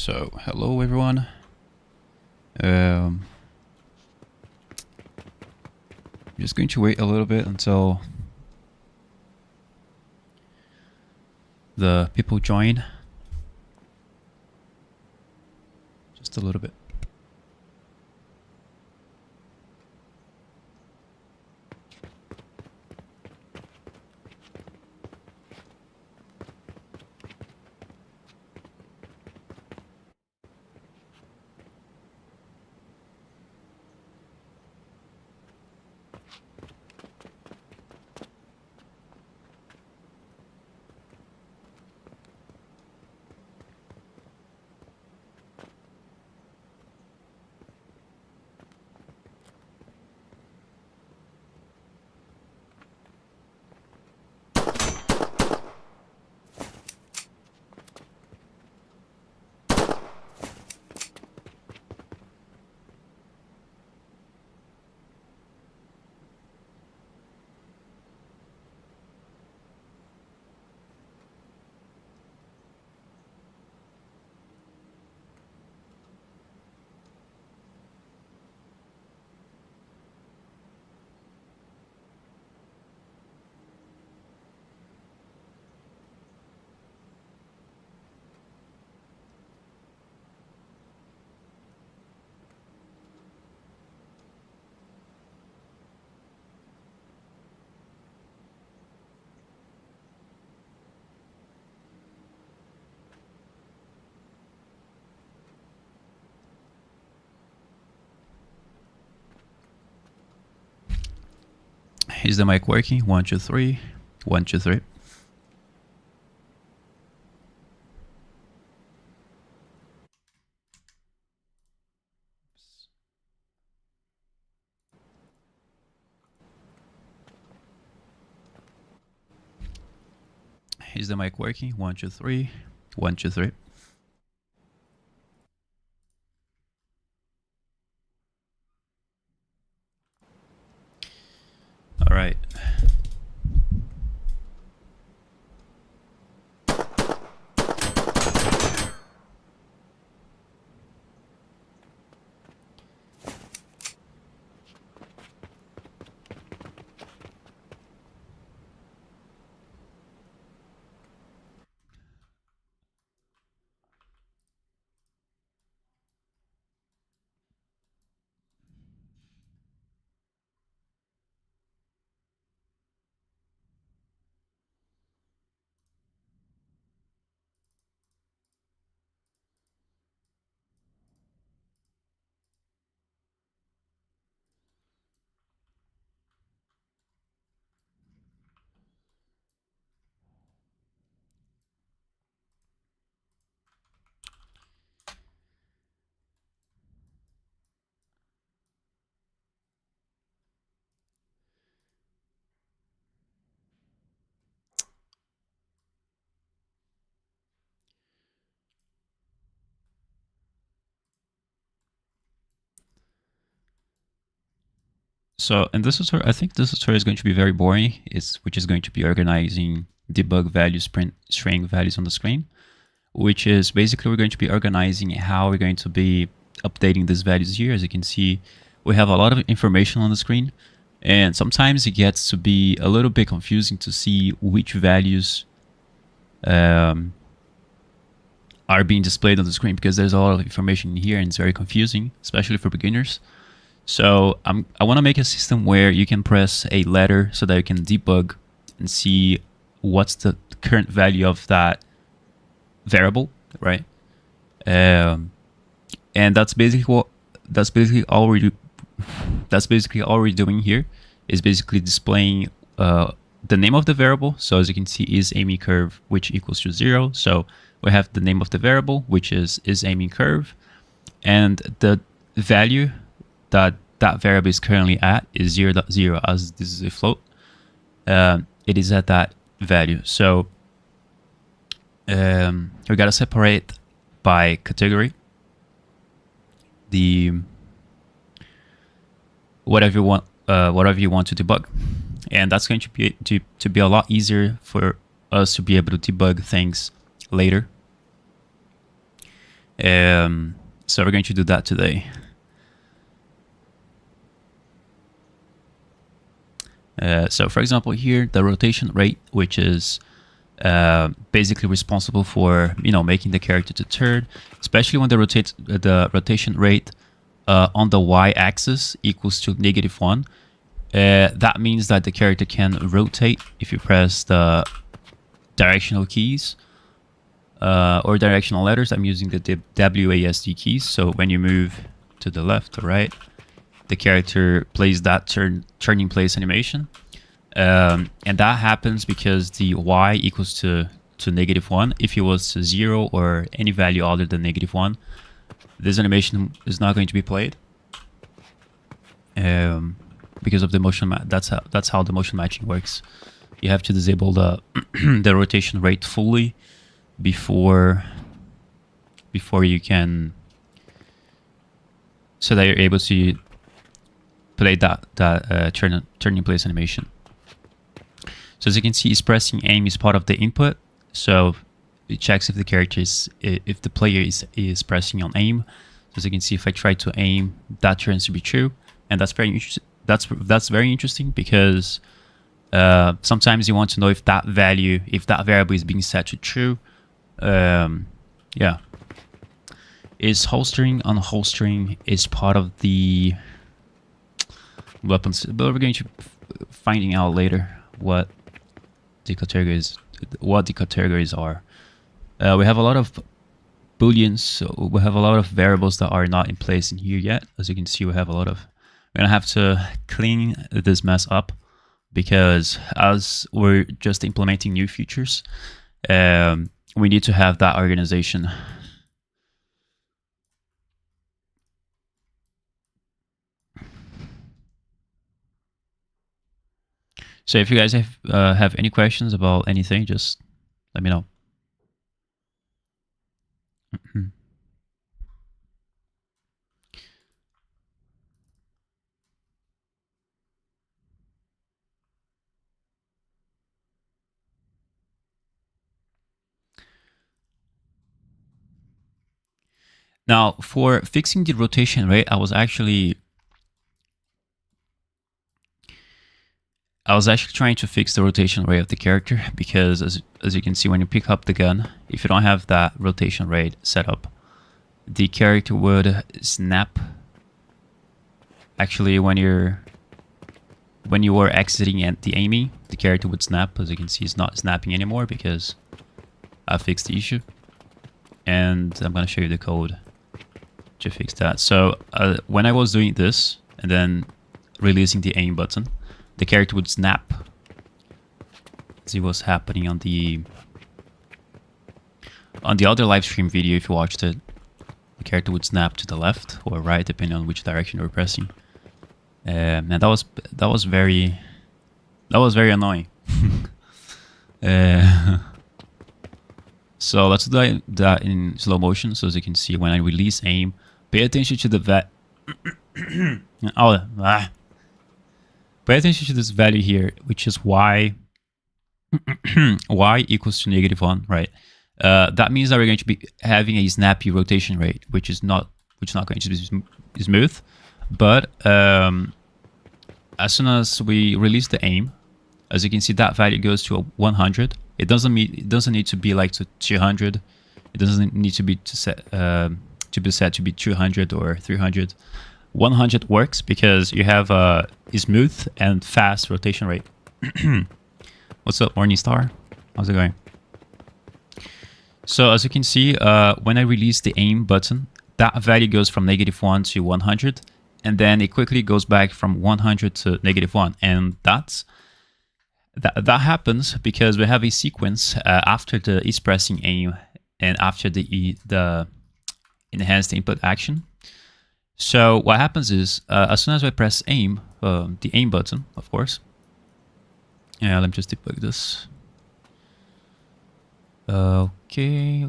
So, hello everyone. I'm just going to wait a little bit until the people join. Just a little bit. Is the mic working? 1, 2, 3. 1, 2, 3. Is the mic working? 1, 2, 3. 1, 2, 3. All right. So, in this tutorial, I think this tutorial is going to be very boring. Which is going to be organizing debug values, print string values on the screen, which is basically we're going to be organizing how we're going to be updating these values here. As you can see, we have a lot of information on the screen, and sometimes it gets to be a little bit confusing to see which values are being displayed on the screen, because there's a lot of information here and it's very confusing, especially for beginners. So I want to make a system where you can press a letter so that you can debug and see what's the current value of that variable, right? And that's basically all we're doing here, is basically displaying the name of the variable. So as you can see, is aiming curve, which equals to 0. So we have the name of the variable, which is aiming curve, and the value that variable is currently at is 0.0, as this is a float. It is at that value. So we gotta separate by category the whatever you want to debug, and that's going to be a lot easier for us to be able to debug things later. So we're going to do that today. So for example here, the rotation rate, which is basically responsible for making the character to turn, especially when the rotation rate on the y-axis equals to -1. That means that the character can rotate if you press the directional keys or directional letters. I'm using the WASD keys. So when you move to the left or right, the character plays that turning place animation. And that happens because the y equals to -1. If it was to 0 or any value other than -1, this animation is not going to be played. Because of the motion, that's how the motion matching works. You have to disable the the rotation rate fully before you can, so that you're able to play that turning place animation. So as you can see, pressing aim is part of the input. So it checks if the character if the player is pressing on aim. So as you can see, if I try to aim, that turns to be true, and that's very interesting. That's very interesting because sometimes you want to know if that variable is being set to true. Yeah, is holstering, unholstering is part of the weapons, but we're going to finding out later what the categories are. We have a lot of booleans, so we have a lot of variables that are not in place in here yet. As you can see, we have a lot of. We're gonna have to clean this mess up because as we're just implementing new features, we need to have that organization. So if you guys have any questions about anything, just let me know. Now, for fixing the rotation rate, I was actually trying to fix the rotation rate of the character because, as you can see, when you pick up the gun, if you don't have that rotation rate set up, the character would snap. Actually, when you were exiting at the aiming, the character would snap. As you can see, it's not snapping anymore because I fixed the issue. And I'm going to show you the code to fix that. So when I was doing this and then releasing the aim button, the character would snap. See what's happening on the other live stream video. If you watched it, the character would snap to the left or right depending on which direction you were pressing. And that was very annoying. So let's do that in slow motion. So as you can see, when I release aim, pay attention to the pay attention to this value here, which is y equals to -1, right? That means that we're going to be having a snappy rotation rate, which is not going to be smooth. But as soon as we release the aim, as you can see, that value goes to 100. It doesn't need to be like to 200. It doesn't need to be set to be 200 or 300. 100 works because you have a smooth and fast rotation rate. What's up, Morningstar? How's it going? So as you can see, when I release the aim button, that value goes from -1 to 100, and then it quickly goes back from 100 to -1, and that happens because we have a sequence after the is pressing aim and after the enhanced input action. So what happens is as soon as I press aim, the aim button, of course. Yeah, let me just debug this. Okay.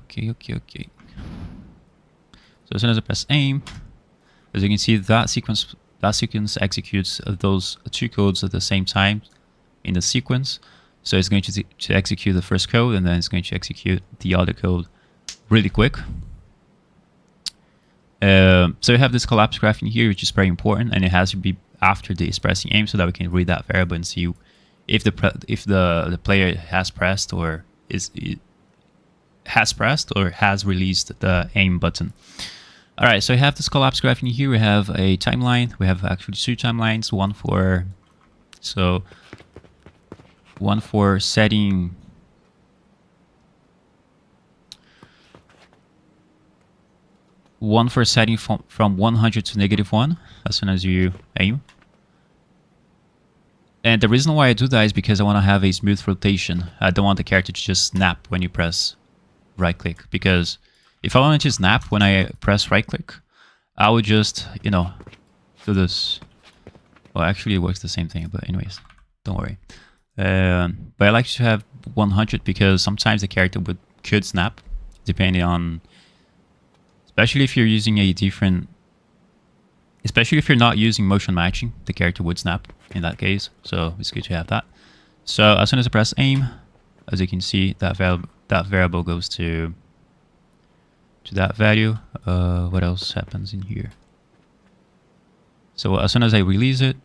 So as soon as I press aim, as you can see, that sequence executes those two codes at the same time in the sequence. So it's going to execute the first code, and then it's going to execute the other code really quick. So we have this collapse graph in here, which is very important, and it has to be after the expressing aim so that we can read that variable and see if the player has pressed or has released the aim button. All right, so we have this collapse graph in here. We have a timeline. We have actually two timelines. One for setting from 100 to -1 as soon as you aim. And the reason why I do that is because I want to have a smooth rotation. I don't want the character to just snap when you press right click, because if I wanted to snap when I press right click, I would just, you know, do this. Well, actually it works the same thing, but anyways, don't worry. But I like to have 100 because sometimes the character could snap, depending on, especially if you're using especially if you're not using motion matching, the character would snap in that case. So it's good to have that. So as soon as I press aim, as you can see, that variable goes to that value. What else happens in here? So as soon as I release it,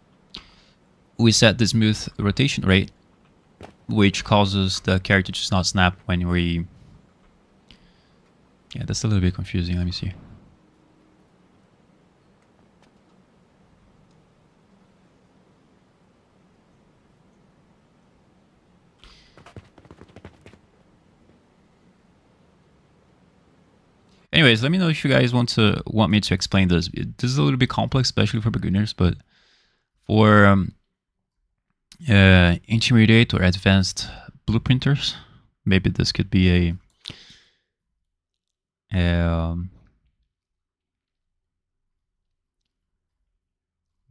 we set the smooth rotation rate, which causes the character to not snap when we... Yeah, that's a little bit confusing. Let me see. Anyways, let me know if you guys want me to explain this. This is a little bit complex, especially for beginners, but for intermediate or advanced blueprinters, maybe this could be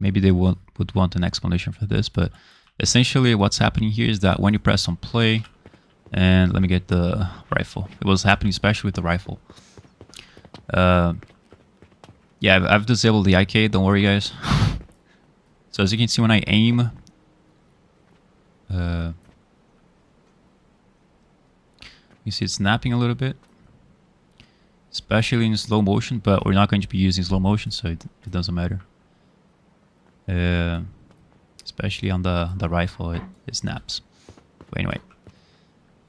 maybe they would want an explanation for this. But essentially what's happening here is that when you press on play, and let me get the rifle. It was happening especially with the rifle. Yeah, I've disabled the IK, don't worry guys. So as you can see, when I aim, you see it's snapping a little bit, especially in slow motion, but we're not going to be using slow motion, so it doesn't matter. Especially on the rifle, it snaps. But anyway,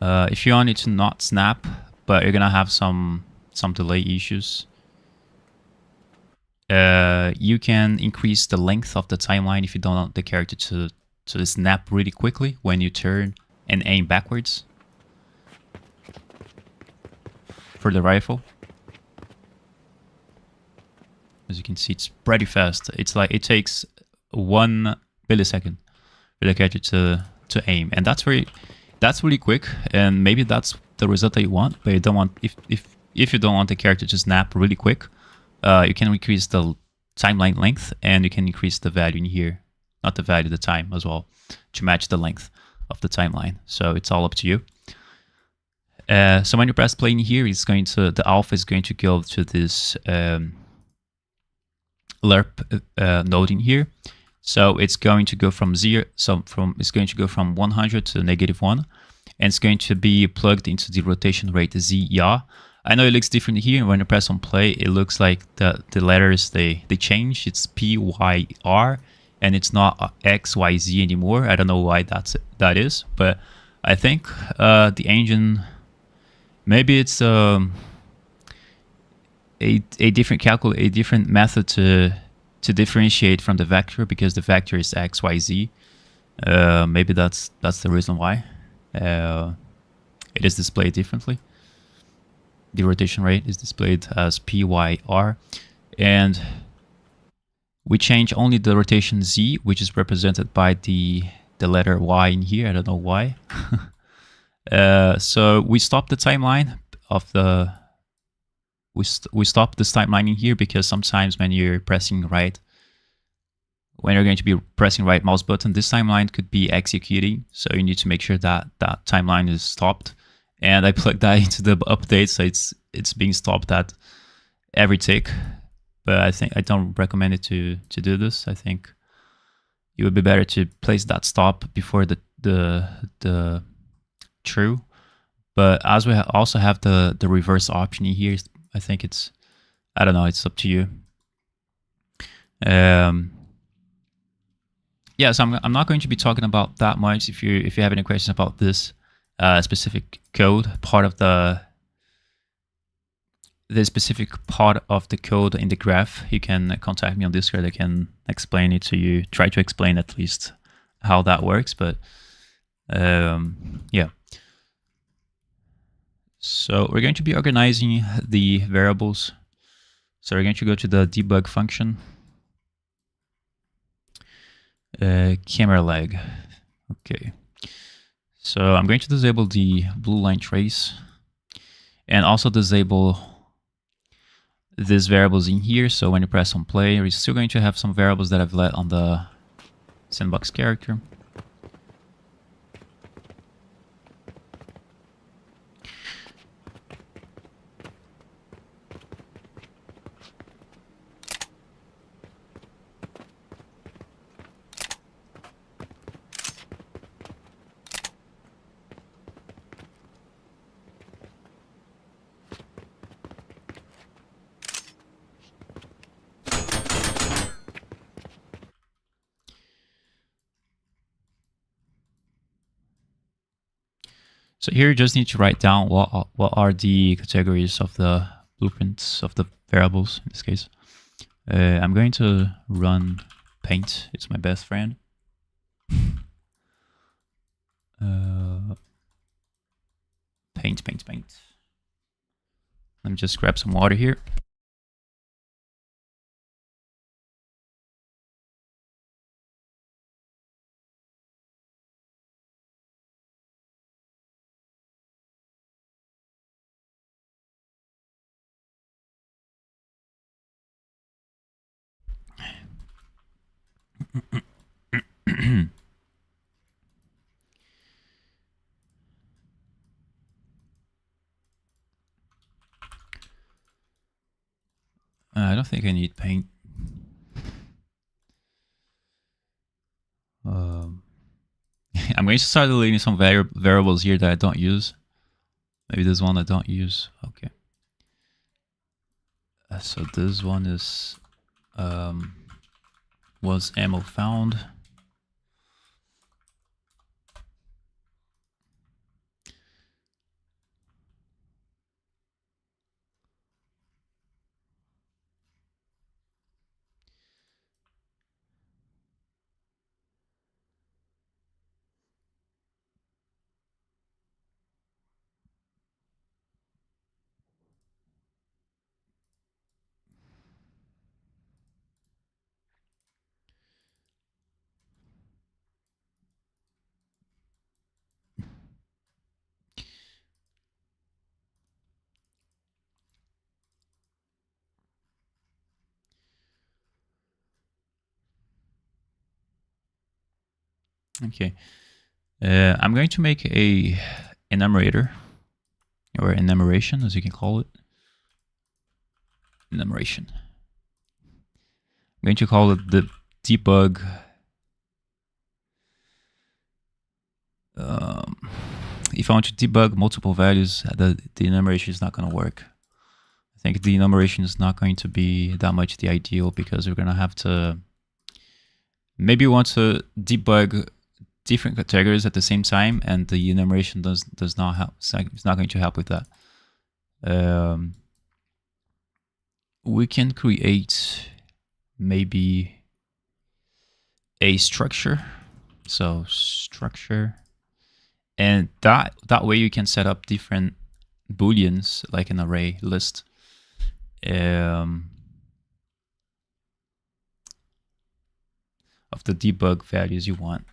if you want it to not snap, but you're gonna have some delay issues, you can increase the length of the timeline if you don't want the character to snap really quickly when you turn and aim backwards for the rifle. As you can see, it's pretty fast. It's like it takes 1 millisecond for the character to aim, and that's really quick. And maybe that's the result that you want, but you don't want if you don't want the character to snap really quick, you can increase the timeline length, and you can increase the value in here, not the value, the time as well, to match the length of the timeline. So it's all up to you. So when you press play in here, the alpha is going to go to this lerp node in here. So it's going to go from 100 to -1, and it's going to be plugged into the rotation rate Z yaw. I know it looks different here. When you press on play, it looks like the letters they change. It's PYR, and it's not XYZ anymore. I don't know why that is, but I think the engine, maybe it's a different method to differentiate from the vector, because the vector is XYZ. Maybe that's the reason why it is displayed differently. The rotation rate is displayed as PYR, and we change only the rotation Z, which is represented by the letter Y in here. I don't know why. So we stop the timeline of the we stop this timeline in here, because sometimes when you're pressing right, when you're going to be pressing right mouse button, this timeline could be executing, so you need to make sure that that timeline is stopped. And I plugged that into the update, so it's being stopped at every tick. But I don't recommend it to do this. I think it would be better to place that stop before the true. But as we also have the reverse option in here, I think it's I don't know, it's up to you. Yeah, so I'm not going to be talking about that much. If you have any questions about this specific code, part of the specific part of the code in the graph, you can contact me on Discord. I can explain it to you, try to explain at least how that works. But yeah. So we're going to be organizing the variables. So we're going to go to the debug function. Camera lag. Okay. So I'm going to disable the blue line trace and also disable these variables in here. So when you press on play, we're still going to have some variables that I've let on the sandbox character. So here you just need to write down what are the categories of the blueprints of the variables in this case. I'm going to run paint. It's my best friend. Paint. Let me just grab some water here. I don't think I need paint. I'm going to start deleting some variables here that I don't use. Maybe this one I don't use. Okay. So this one is was ammo found. Okay. I'm going to make a enumerator, or enumeration as you can call it. Enumeration. I'm going to call it the debug if I want to debug multiple values, the enumeration is not going to work. I think the enumeration is not going to be that much the ideal, because we're going to have to maybe want to debug different categories at the same time, and the enumeration does not help. It's not going to help with that. We can create maybe a structure. So structure, and that way you can set up different booleans, like an array list. Of the debug values you want.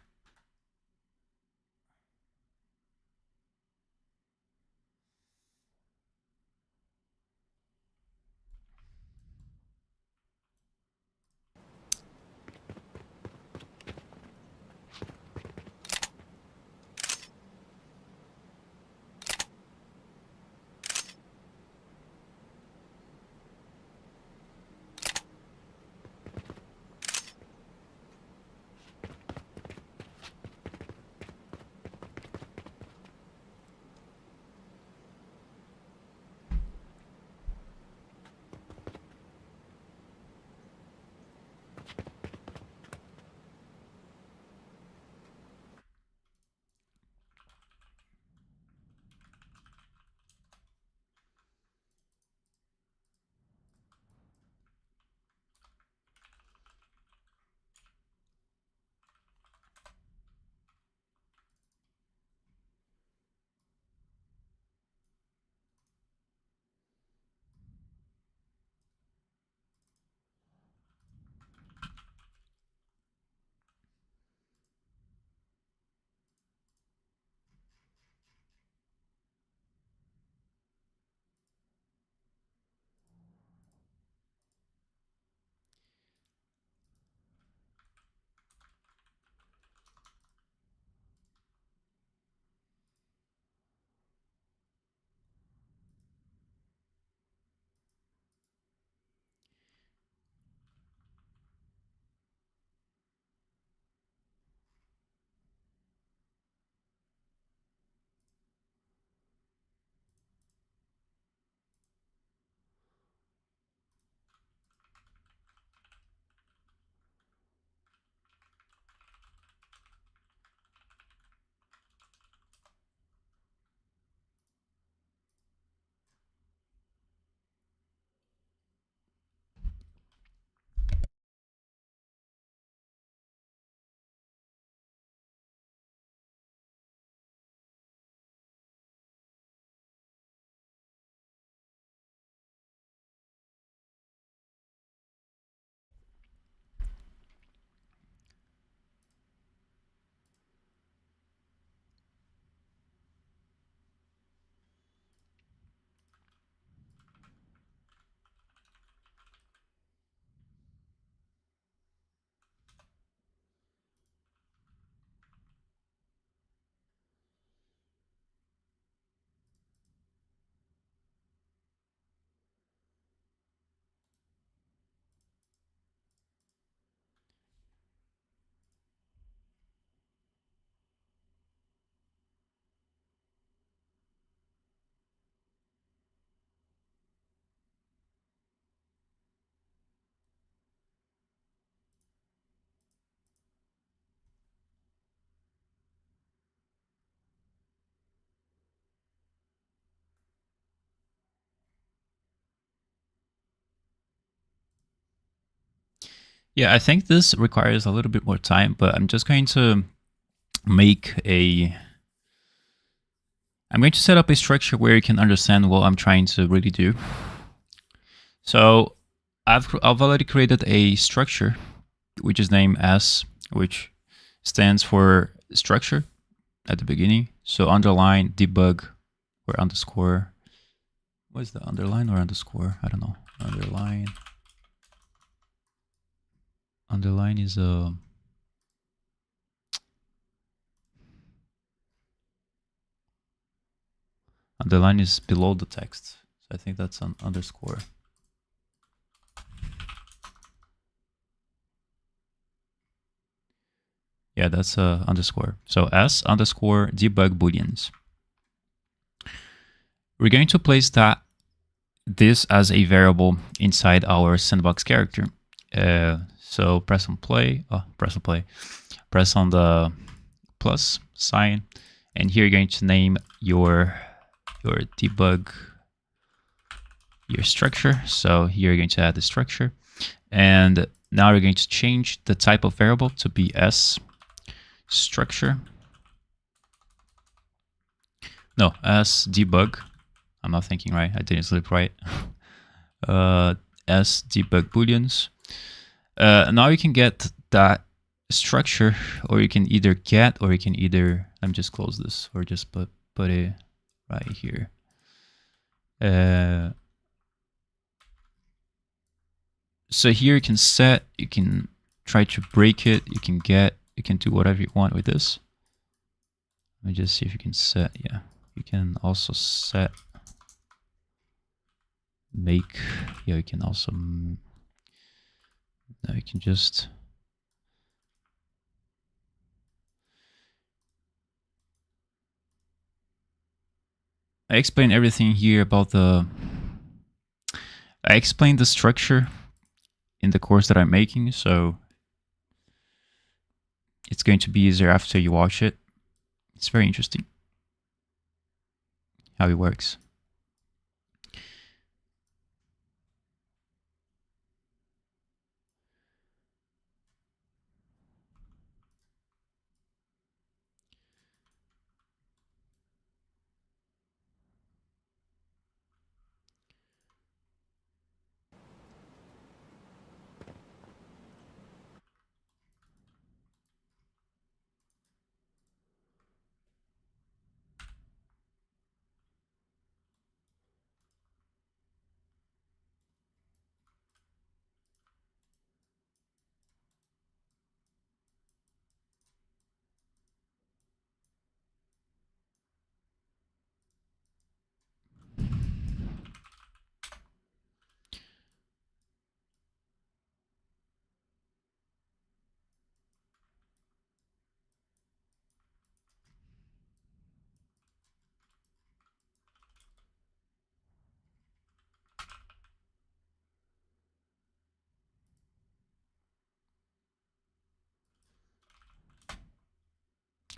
Yeah, I think this requires a little bit more time, but I'm just going to make a... I'm going to set up a structure where you can understand what I'm trying to really do. So I've already created a structure, which is named S, which stands for structure at the beginning. So underline debug or underscore. What is the underline or underscore? I don't know. Underline. Underline is a... Underline is below the text. So I think that's an underscore. Yeah, that's a underscore. So S underscore debug booleans. We're going to place this as a variable inside our sandbox character. So press on play. Press on play. Press on the plus sign, and here you're going to name your debug, your structure. So here you're going to add the structure, and now you're going to change the type of variable to be S structure. No, S debug. I'm not thinking right. I didn't sleep right. S debug booleans. Now you can get that structure, or you can either get, or you can either, let me just close this, or just put it right here. So here you can set, you can try to break it, you can get, you can do whatever you want with this. Let me just see if you can set, yeah. You can also set, make, yeah, you can also, no, you can just, I explained everything here about I explained the structure in the course that I'm making, so it's going to be easier after you watch it. It's very interesting how it works.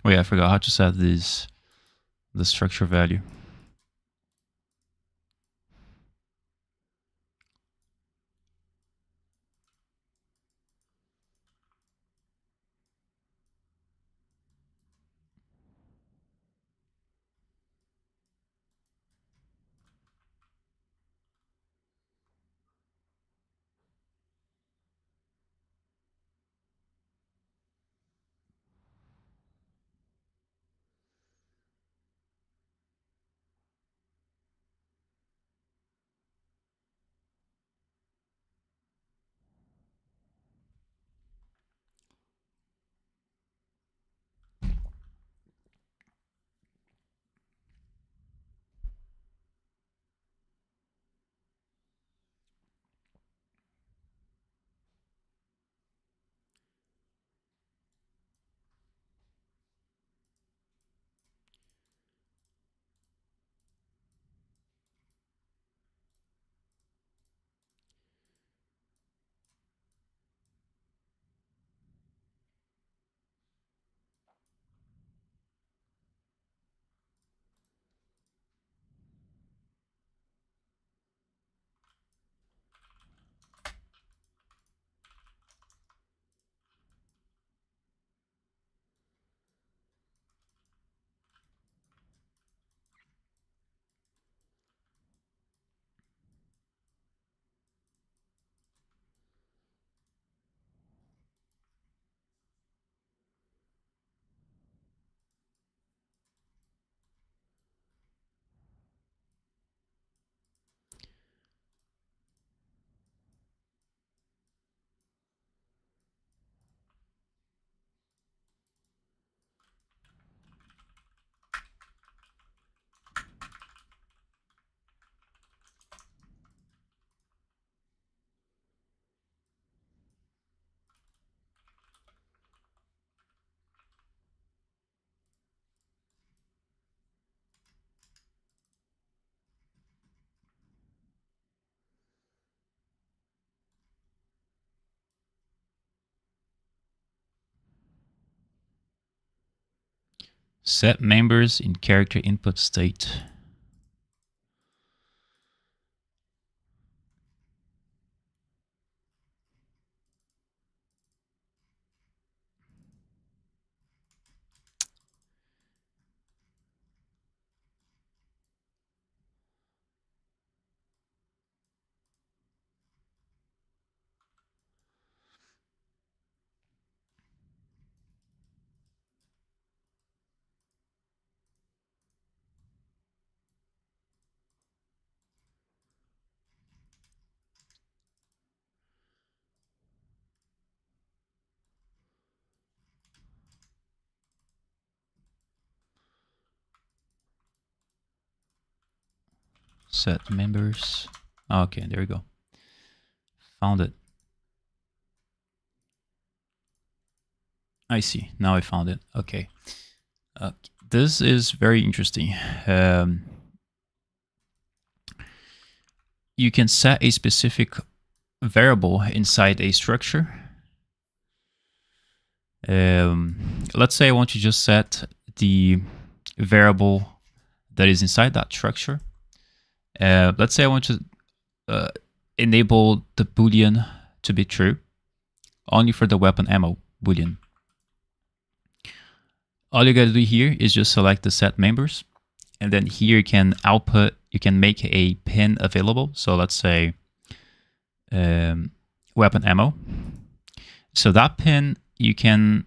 Oh yeah, I forgot how to set the structure value. Set members in character input state. Set members. Okay, there we go. Found it. I see. Now I found it. Okay. This is very interesting. You can set a specific variable inside a structure. Let's say I want to just set the variable that is inside that structure. Let's say I want to enable the boolean to be true only for the weapon ammo boolean. All you gotta do here is just select the set members, and then here you can output, you can make a pin available. So let's say weapon ammo. So that pin, you can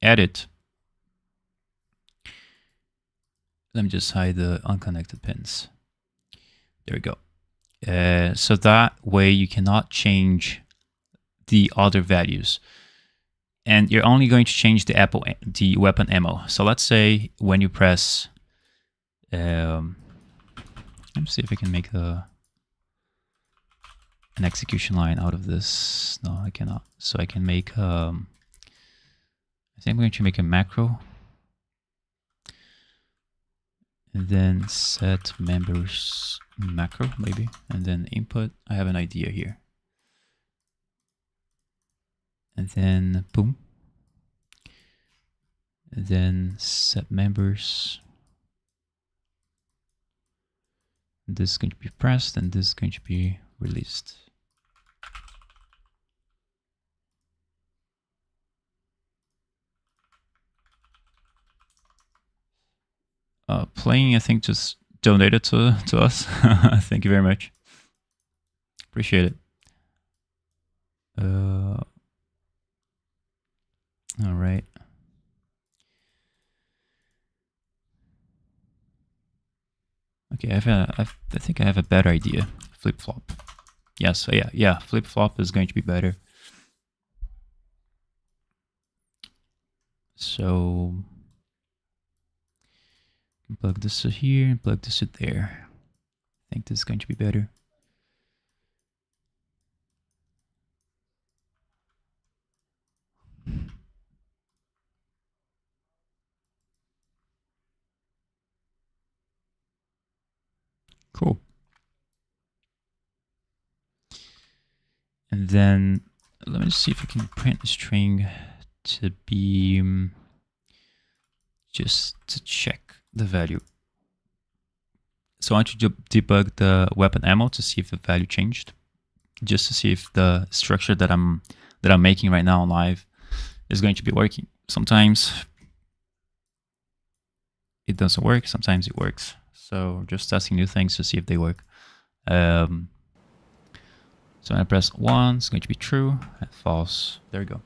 edit. Let me just hide the unconnected pins. There we go. So that way you cannot change the other values. And you're only going to change the weapon ammo. So let's say when you press, let me see if I can make an execution line out of this. No, I cannot. So I can make, I think I'm going to make a macro. And then set members macro, maybe. And then input, I have an idea here. And then boom. And then set members. This is going to be pressed and this is going to be released. Playing, I think, just donated to us. Thank you very much. Appreciate it. All right. Okay, I think I have a better idea. FlipFlop. Yes, yeah. FlipFlop is going to be better. So plug this here and plug this there. I think this is going to be better. Cool. And then let me see if I can print a string to be just to check the value. So I want you to debug the weapon ammo to see if the value changed, just to see if the structure that I'm making right now on live is going to be working. Sometimes it doesn't work, sometimes it works. So just testing new things to see if they work. So when I press 1, it's going to be true, and false. There we go.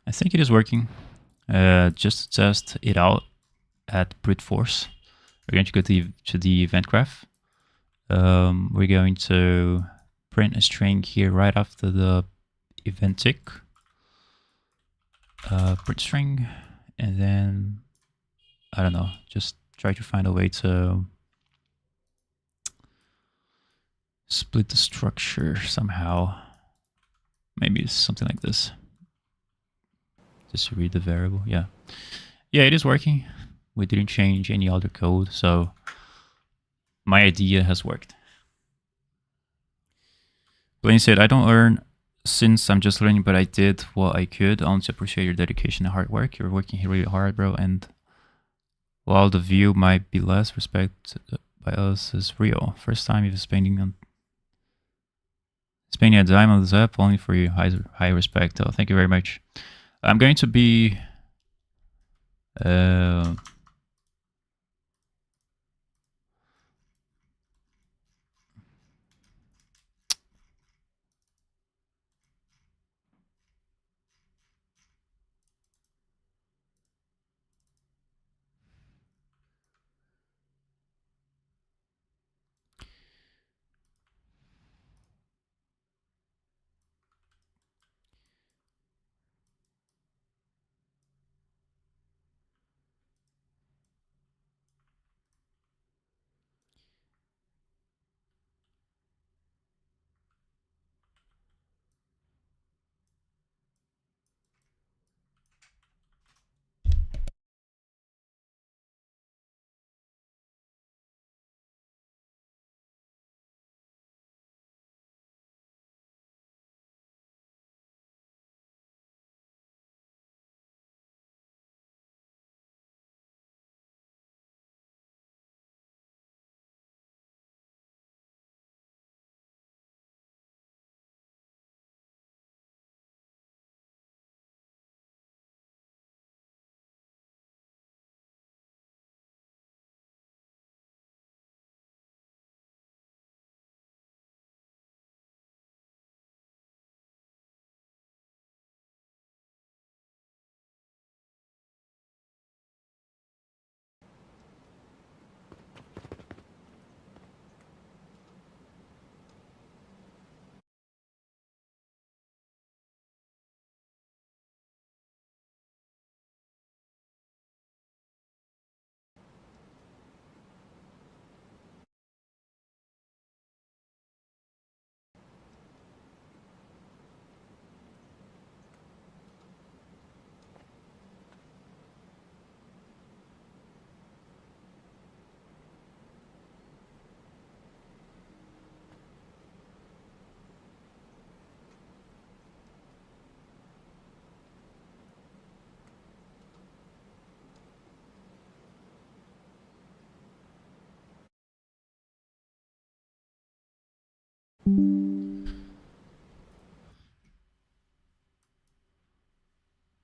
I think it is working. Just to test it out at brute force, we're going to go to the event graph. We're going to print a string here right after the event tick. Print string, and then I don't know, just try to find a way to split the structure somehow. Maybe it's something like this. Just to read the variable. Yeah, it is working. We didn't change any other code, so my idea has worked. Blaine said, I don't learn since I'm just learning, but I did what I could. I want to appreciate your dedication and hard work. You're working really hard, bro. And while the view might be less, respect by us is real. First time you're spending a dime on this app, only for you. High respect. Oh, thank you very much. I'm going to be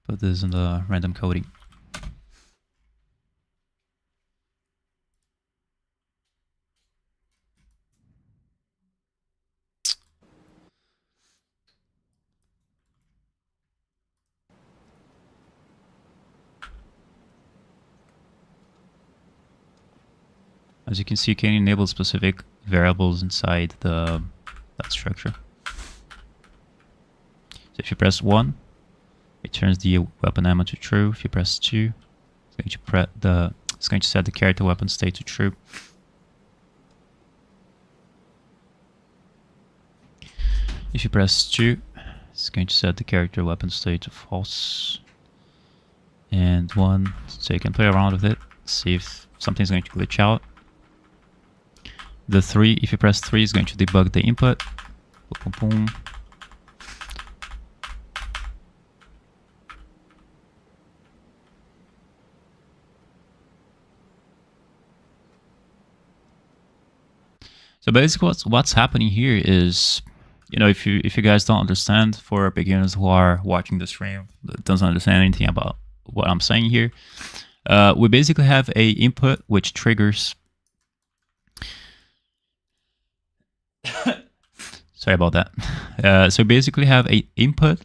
put this in the random coding. As you can see, you can enable specific variables inside that structure. So if you press 1, it turns the weapon ammo to true. If you press 2, it's going to set the character weapon state to true. If you press 2, it's going to set the character weapon state to false. And 1, so you can play around with it, see if something's going to glitch out. The 3, if you press 3, is going to debug the input. Boom, boom, boom. So basically what's happening here is, you know, if you guys don't understand, for beginners who are watching the stream that doesn't understand anything about what I'm saying here, we basically have a input which triggers sorry about that. So basically have a input.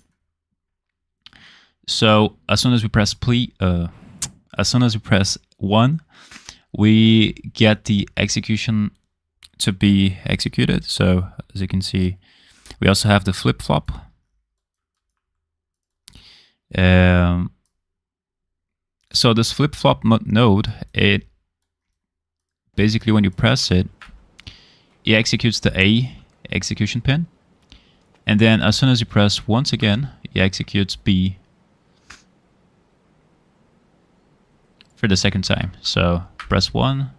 So as soon as we press as soon as we press 1, we get the execution to be executed. So as you can see, we also have the FlipFlop. So this FlipFlop node, it basically when you press it, it executes the A execution pin. And then as soon as you press once again, it executes B for the second time. So press 1,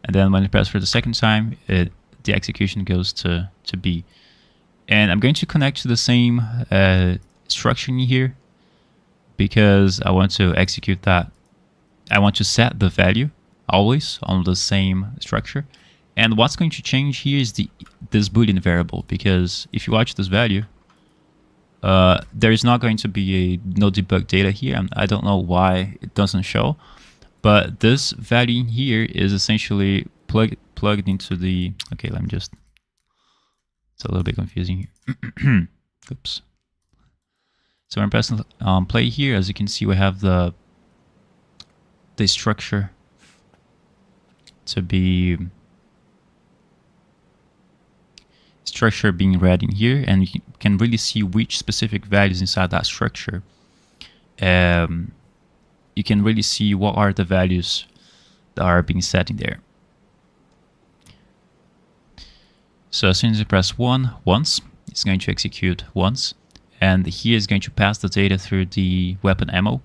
and then when you press for the second time, the execution goes to B. And I'm going to connect to the same structure in here because I want to execute that. I want to set the value always on the same structure. And what's going to change here is this Boolean variable, because if you watch this value, there is not going to be a no debug data here. And I don't know why it doesn't show, but this value in here is essentially plugged into the. Okay, let me just. It's a little bit confusing here. Oops. So when I'm pressing play here, as you can see, we have the structure to be being read in here, and you can really see which specific values inside that structure. You can really see what are the values that are being set in there. So as soon as you press 1 once, it's going to execute once, and here is going to pass the data through the weapon ammo,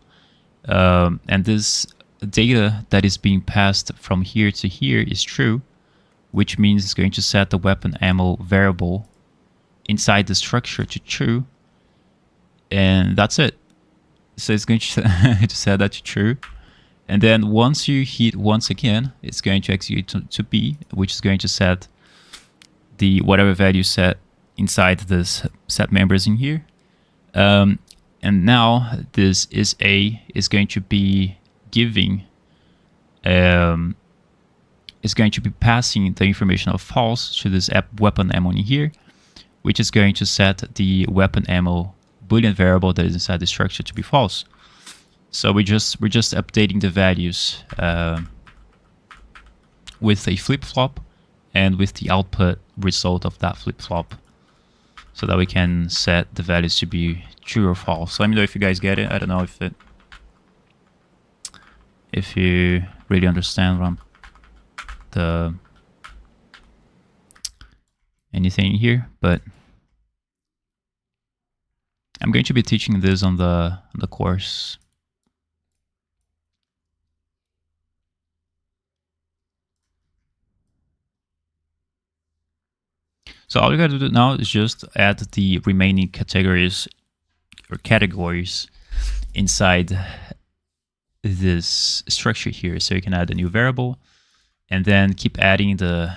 and this data that is being passed from here to here is true, which means it's going to set the weapon ammo variable inside the structure to true, and that's it. So it's going to set that to true, and then once you hit once again, it's going to execute to B, which is going to set the whatever value set inside this set members in here. And now this is A is going to be giving, is going to be passing the information of false to this weapon ammo in here, which is going to set the weapon ammo Boolean variable that is inside the structure to be false. So we're just updating the values with a flip-flop and with the output result of that flip-flop, so that we can set the values to be true or false. So let me know if you guys get it. I don't know if you really understand anything here, but I'm going to be teaching this on the course. So all you got to do now is just add the remaining categories inside this structure here. So you can add a new variable and then keep adding the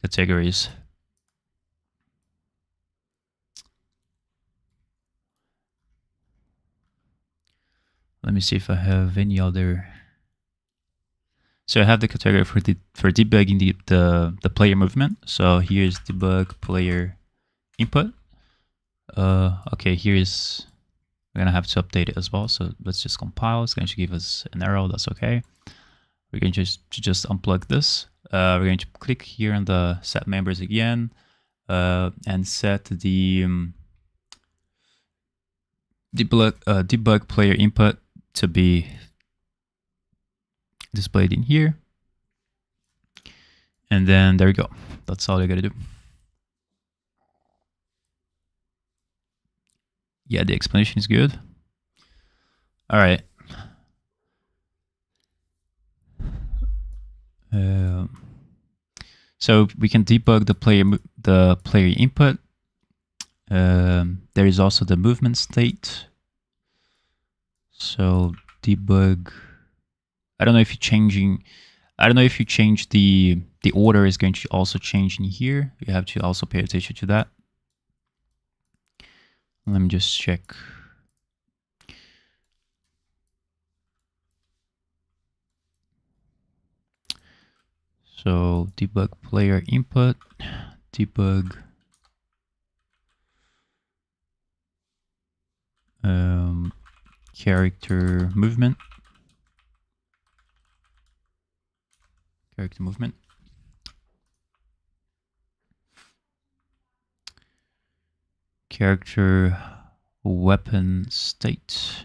categories. Let me see if I have any other. So I have the category for debugging the player movement. So here's debug player input. Okay, we're gonna have to update it as well. So let's just compile. It's going to give us an error. That's okay. We're going to just unplug this. We're going to click here on the set members again and set the debug player input to be displayed in here, and then there you go. That's all you gotta do. Yeah, the explanation is good. All right. So we can debug the player input. There is also the movement state. So debug. I don't know if you change the order is going to also change in here. You have to also pay attention to that. Let me just check. So debug player input, debug character movement. Character weapon state.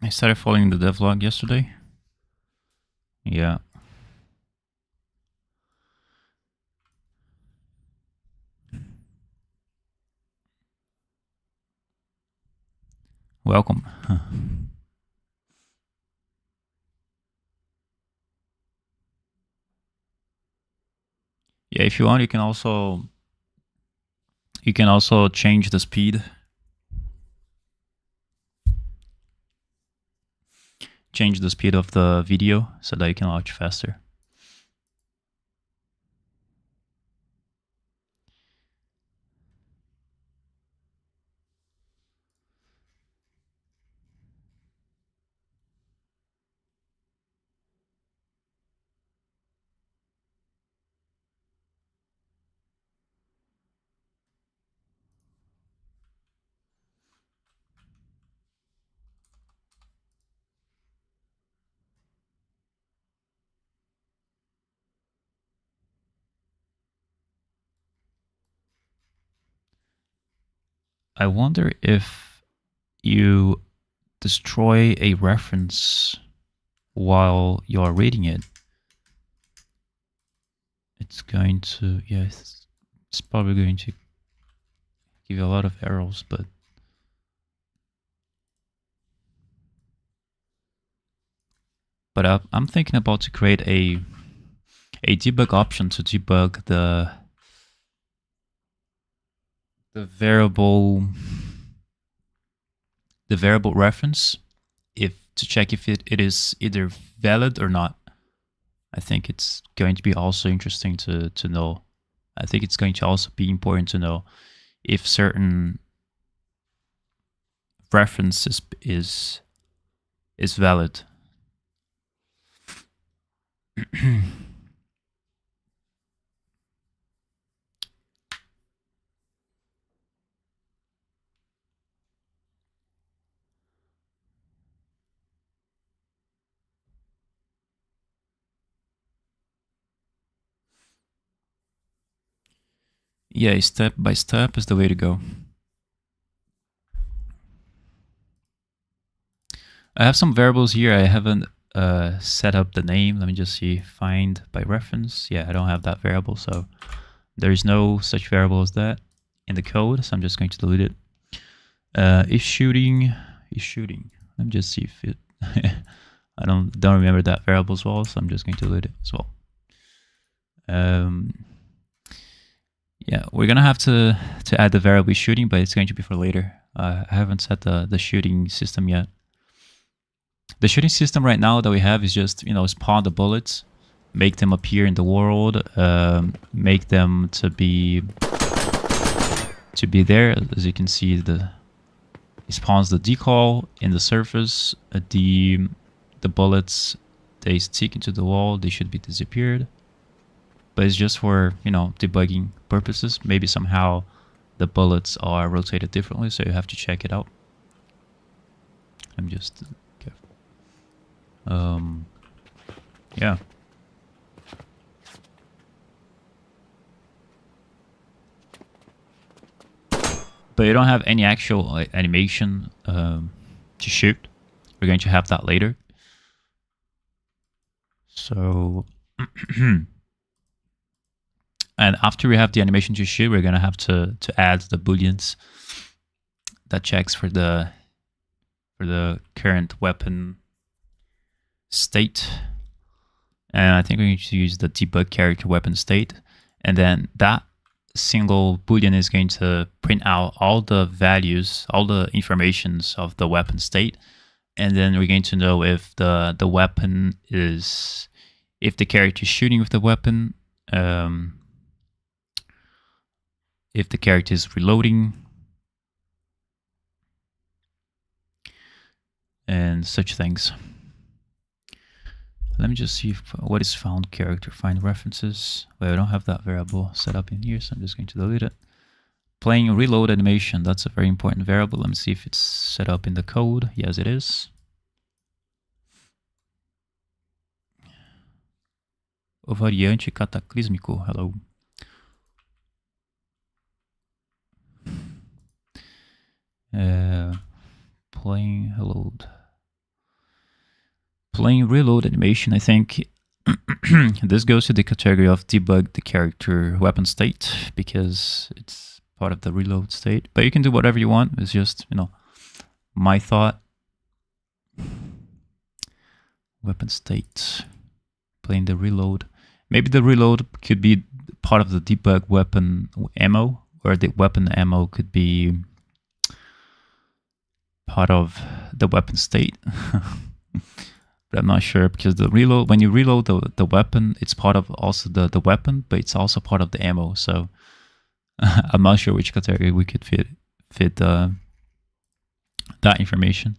I started following the devlog yesterday. Yeah. Welcome. Yeah, if you want, you can also change the speed. Change the speed of the video so that you can watch faster. I wonder if you destroy a reference while you're reading it, it's going to, yeah, it's probably going to give you a lot of errors, but I'm thinking about to create a debug option to debug the variable reference to check if it is either valid or not. I think it's going to be also interesting to know. I think it's going to also be important to know if certain reference is valid. Yeah, step by step is the way to go. I have some variables here. I haven't set up the name. Let me just see. Find by reference. Yeah, I don't have that variable, so there is no such variable as that in the code. So I'm just going to delete it. Is shooting. Let me just see if it. I don't remember that variable as well, so I'm just going to delete it as well. Yeah, we're gonna have to add the variable shooting, but it's going to be for later. I haven't set the shooting system yet. The shooting system right now that we have is just, spawn the bullets, make them appear in the world, make them to be there. As you can see, it spawns the decal in the surface. The bullets, they stick into the wall. They should be disappeared. But it's just for, debugging purposes. Maybe somehow the bullets are rotated differently, so you have to check it out. I'm just careful. Yeah. But you don't have any actual animation to shoot. We're going to have that later. So... And after we have the animation to shoot, we're going to have to add the booleans that checks for the current weapon state. And I think we're going to use the debug character weapon state. And then that single boolean is going to print out all the values, all the informations of the weapon state. And then we're going to know if the weapon is, if the character is shooting with the weapon, if the character is reloading, and such things. Let me just see what is found character, find references. Well, I don't have that variable set up in here, so I'm just going to delete it. Playing reload animation, that's a very important variable. Let me see if it's set up in the code. Yes, it is. O variante cataclísmico, hello. Playing reload. playing reload animation, I think this goes to the category of debug the character weapon state because it's part of the reload state. But you can do whatever you want. It's just, you know, my thought. Weapon state, playing the reload. Maybe the reload could be part of the debug weapon ammo, or the weapon ammo could be part of the weapon state. But I'm not sure because the reload, when you reload the weapon, it's part of also the weapon, but it's also part of the ammo. So I'm not sure which category we could fit that information.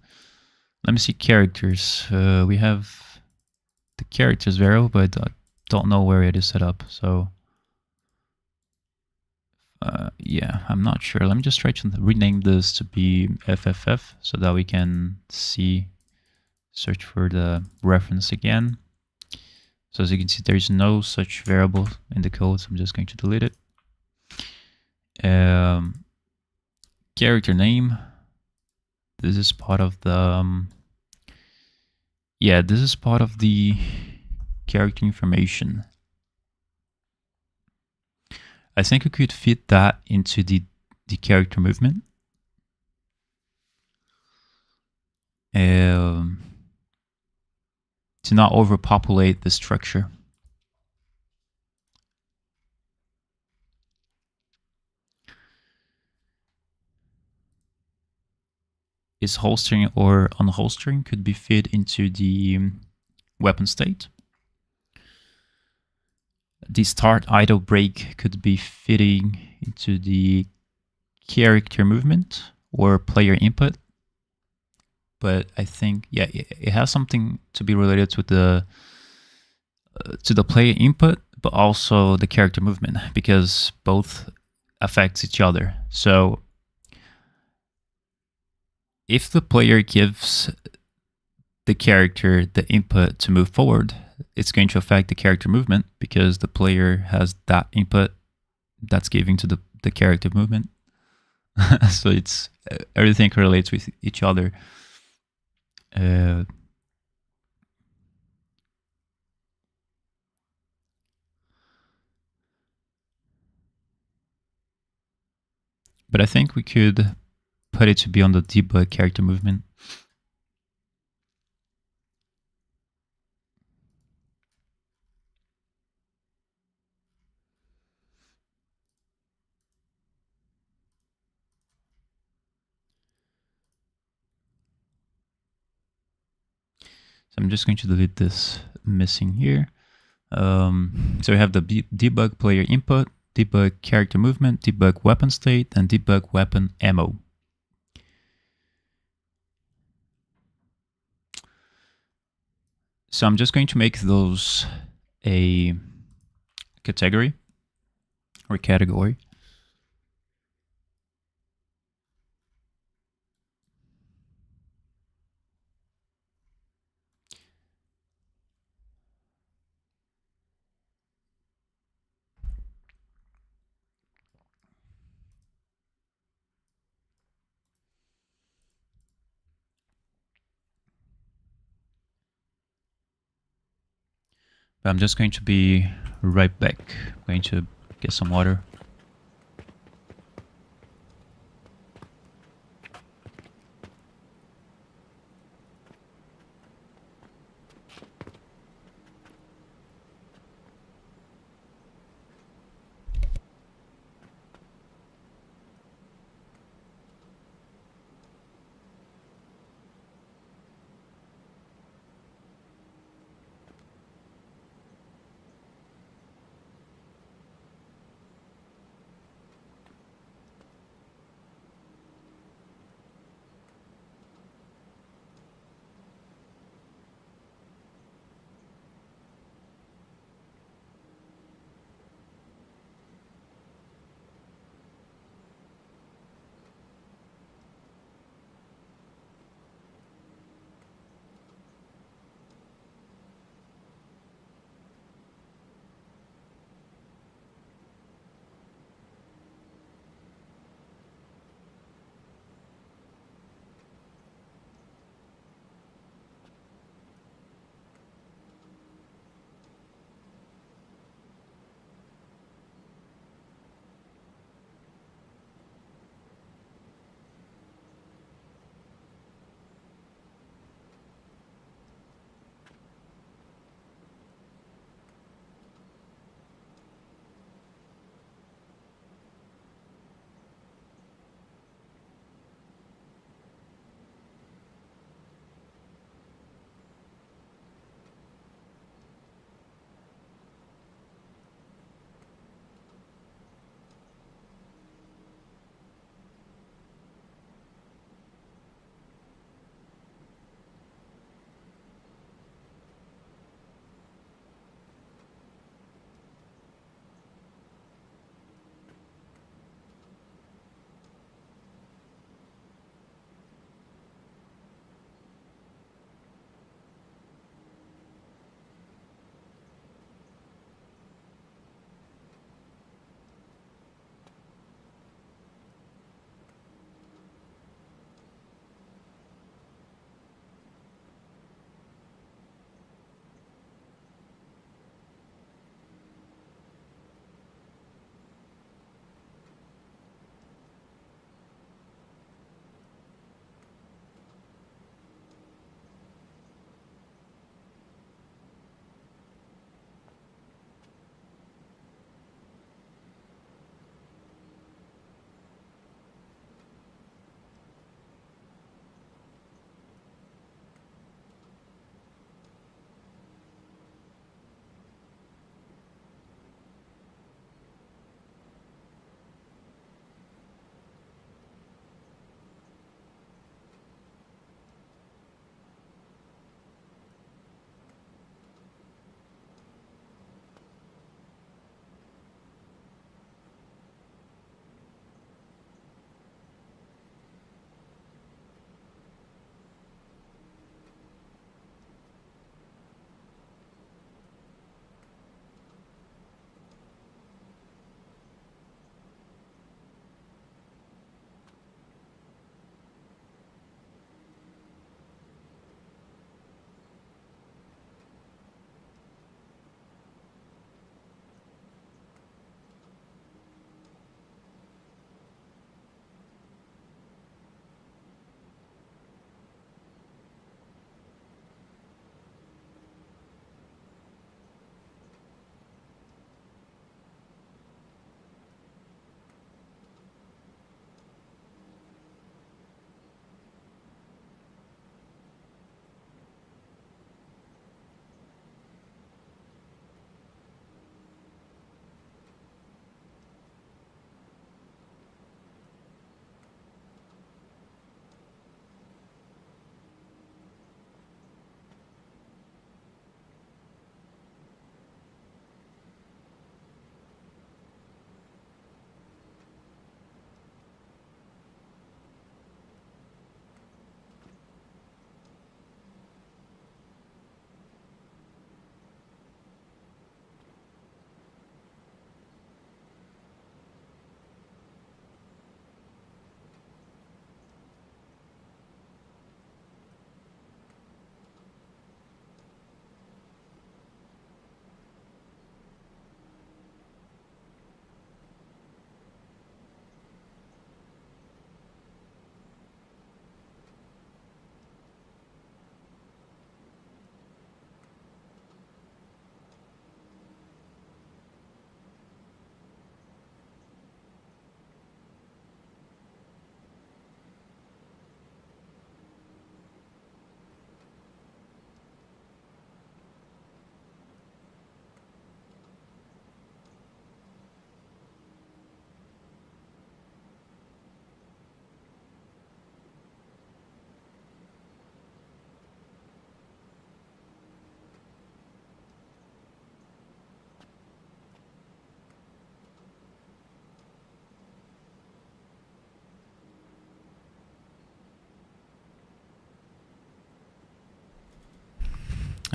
Let me see characters. We have the characters variable, but I don't know where it is set up. So yeah, I'm not sure. Let me just try to rename this to be FFF so that we can see, search for the reference again. So as you can see, there is no such variable in the code, so I'm just going to delete it. Character name. This is part of the yeah, this is part of the character information. I think we could fit that into the character movement. To not overpopulate the structure. Is holstering or unholstering could be fit into the weapon state. The start idle break could be fitting into the character movement or player input. But I think, yeah, it has something to be related to the player input, but also the character movement, because both affects each other. So if the player gives the character the input to move forward, it's going to affect the character movement because the player has that input that's giving to the character movement. So it's everything correlates with each other. But I think we could put it to be on the debug character movement. So I'm just going to delete this missing here. So we have the debug player input, debug character movement, debug weapon state, and debug weapon ammo. So I'm just going to make those a category or category. But I'm just going to be right back. I'm going to get some water.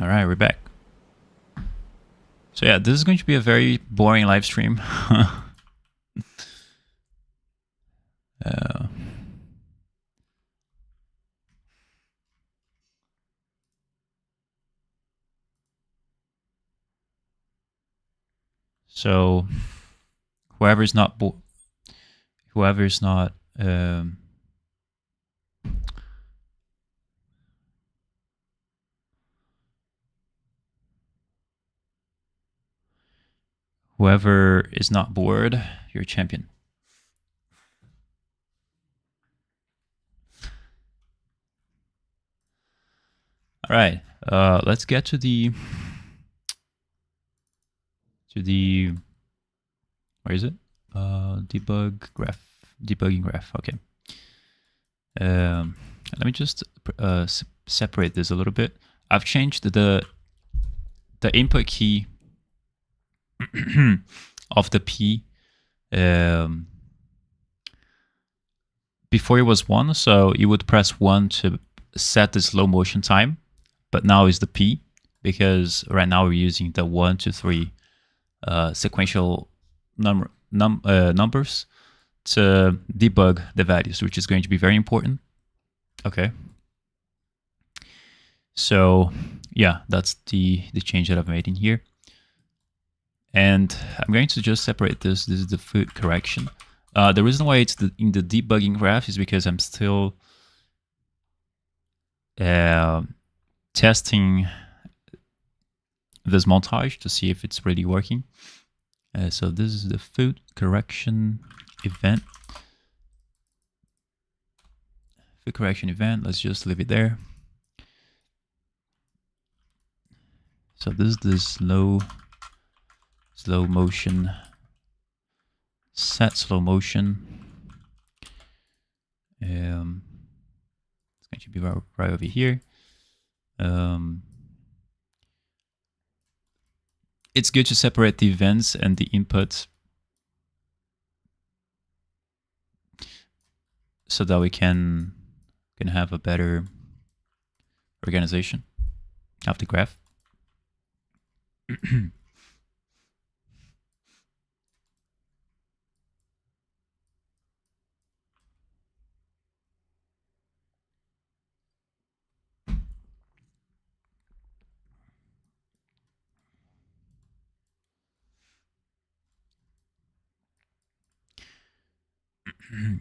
All right, we're back. So yeah, this is going to be a very boring live stream. So whoever's not whoever is not bored, you're a champion. All right, let's get to the where is it? Debugging graph. Okay. Let me just separate this a little bit. I've changed the input key of the P. Before it was 1, so you would press 1 to set the slow motion time, but now is the P, because right now we're using the 1 to 3 sequential numbers to debug the values, which is going to be very important. Okay. So yeah, that's the change that I've made in here. And I'm going to just separate this. This is the foot correction. The reason why it's in the debugging graph is because I'm still testing this montage to see if it's really working. So this is the foot correction event. Foot correction event, let's just leave it there. So this is the slow motion, set slow motion. It's going to be right over here. It's good to separate the events and the inputs so that we can have a better organization of the graph.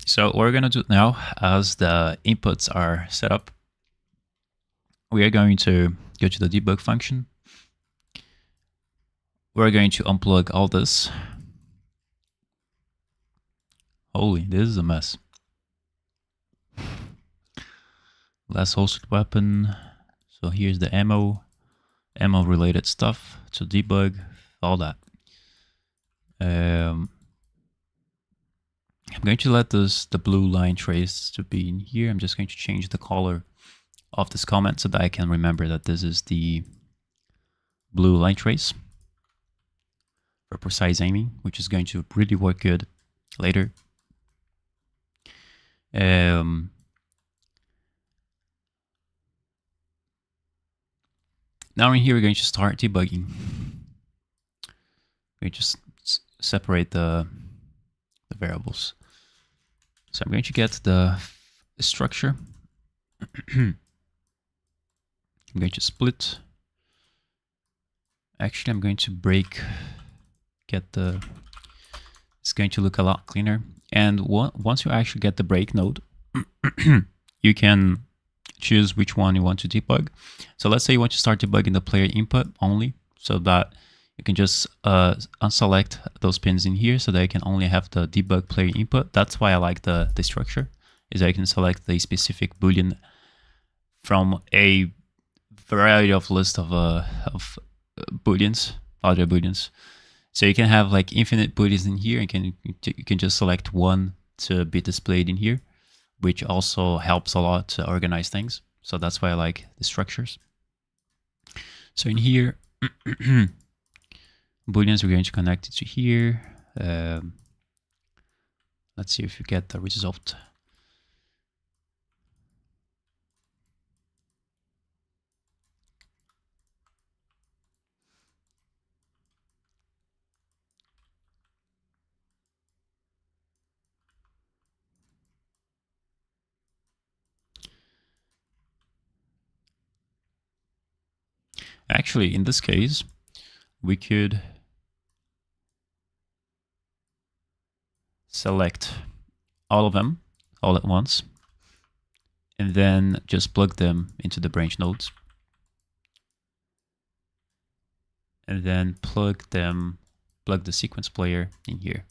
So what we're going to do now, as the inputs are set up, we are going to go to the debug function. We're going to unplug all this. Holy, this is a mess. Last hosted weapon. So here's the ammo related stuff to debug, all that. I'm going to let the blue line trace to be in here. I'm just going to change the color of this comment so that I can remember that this is the blue line trace for precise aiming, which is going to really work good later. Now in here, we're going to start debugging. We just separate the variables. So I'm going to get the structure. I'm going to split. Actually, I'm going to break. It's going to look a lot cleaner. And once you actually get the break node, you can choose which one you want to debug. So let's say you want to start debugging the player input only, so that you can just unselect those pins in here so that you can only have the debug player input. That's why I like the structure, is I can select the specific Boolean from a variety of list of Booleans, other Booleans. So you can have like infinite Booleans in here, and you can just select one to be displayed in here, which also helps a lot to organize things. So that's why I like the structures. So in here, Booleans, we're going to connect it to here. Let's see if you get the result. Actually, in this case, we could select all of them all at once, and then just plug them into the branch nodes. And then plug the sequence player in here.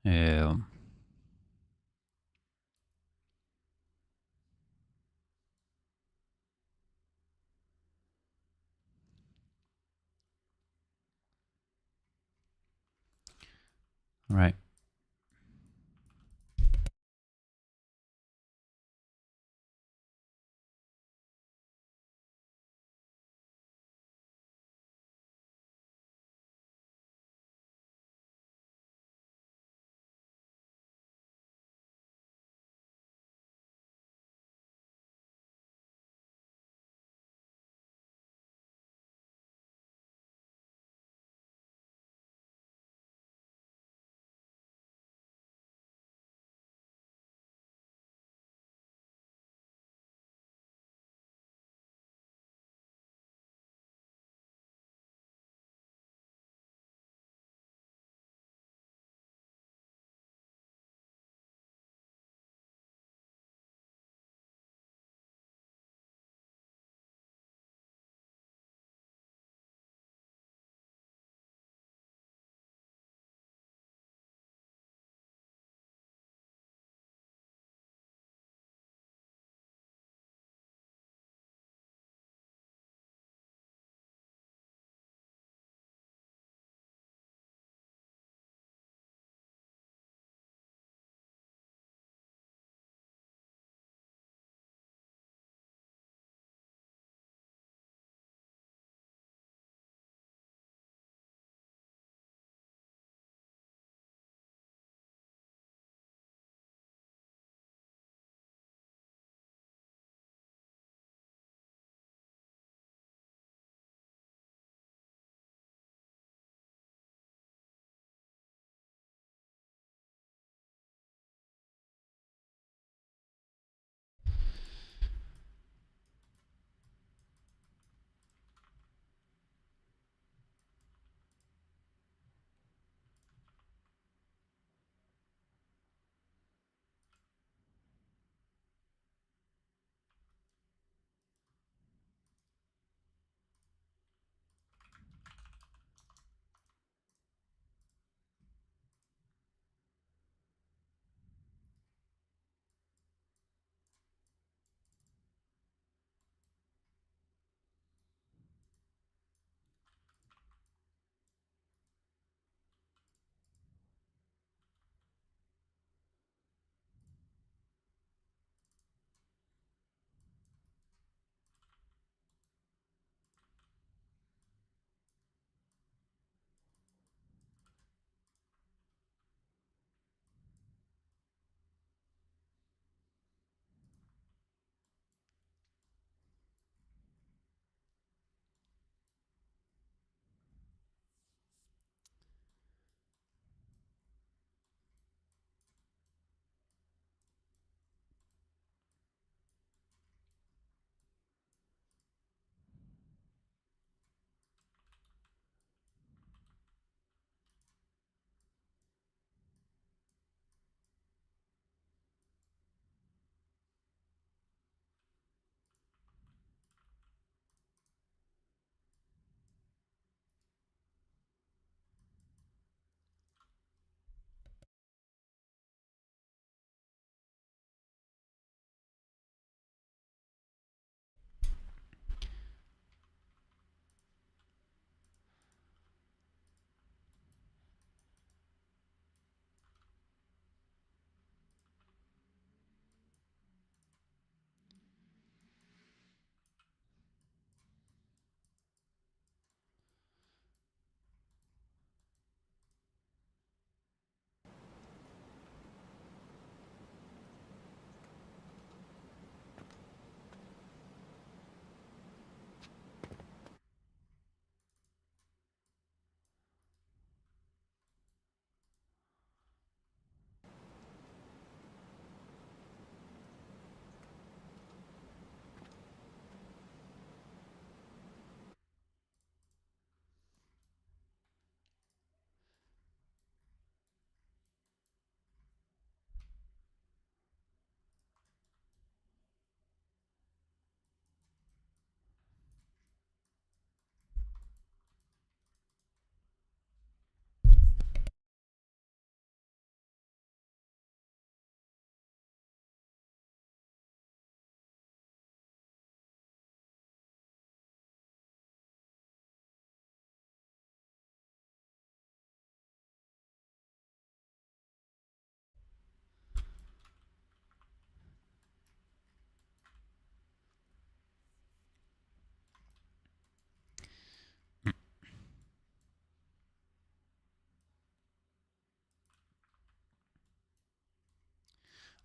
um, right.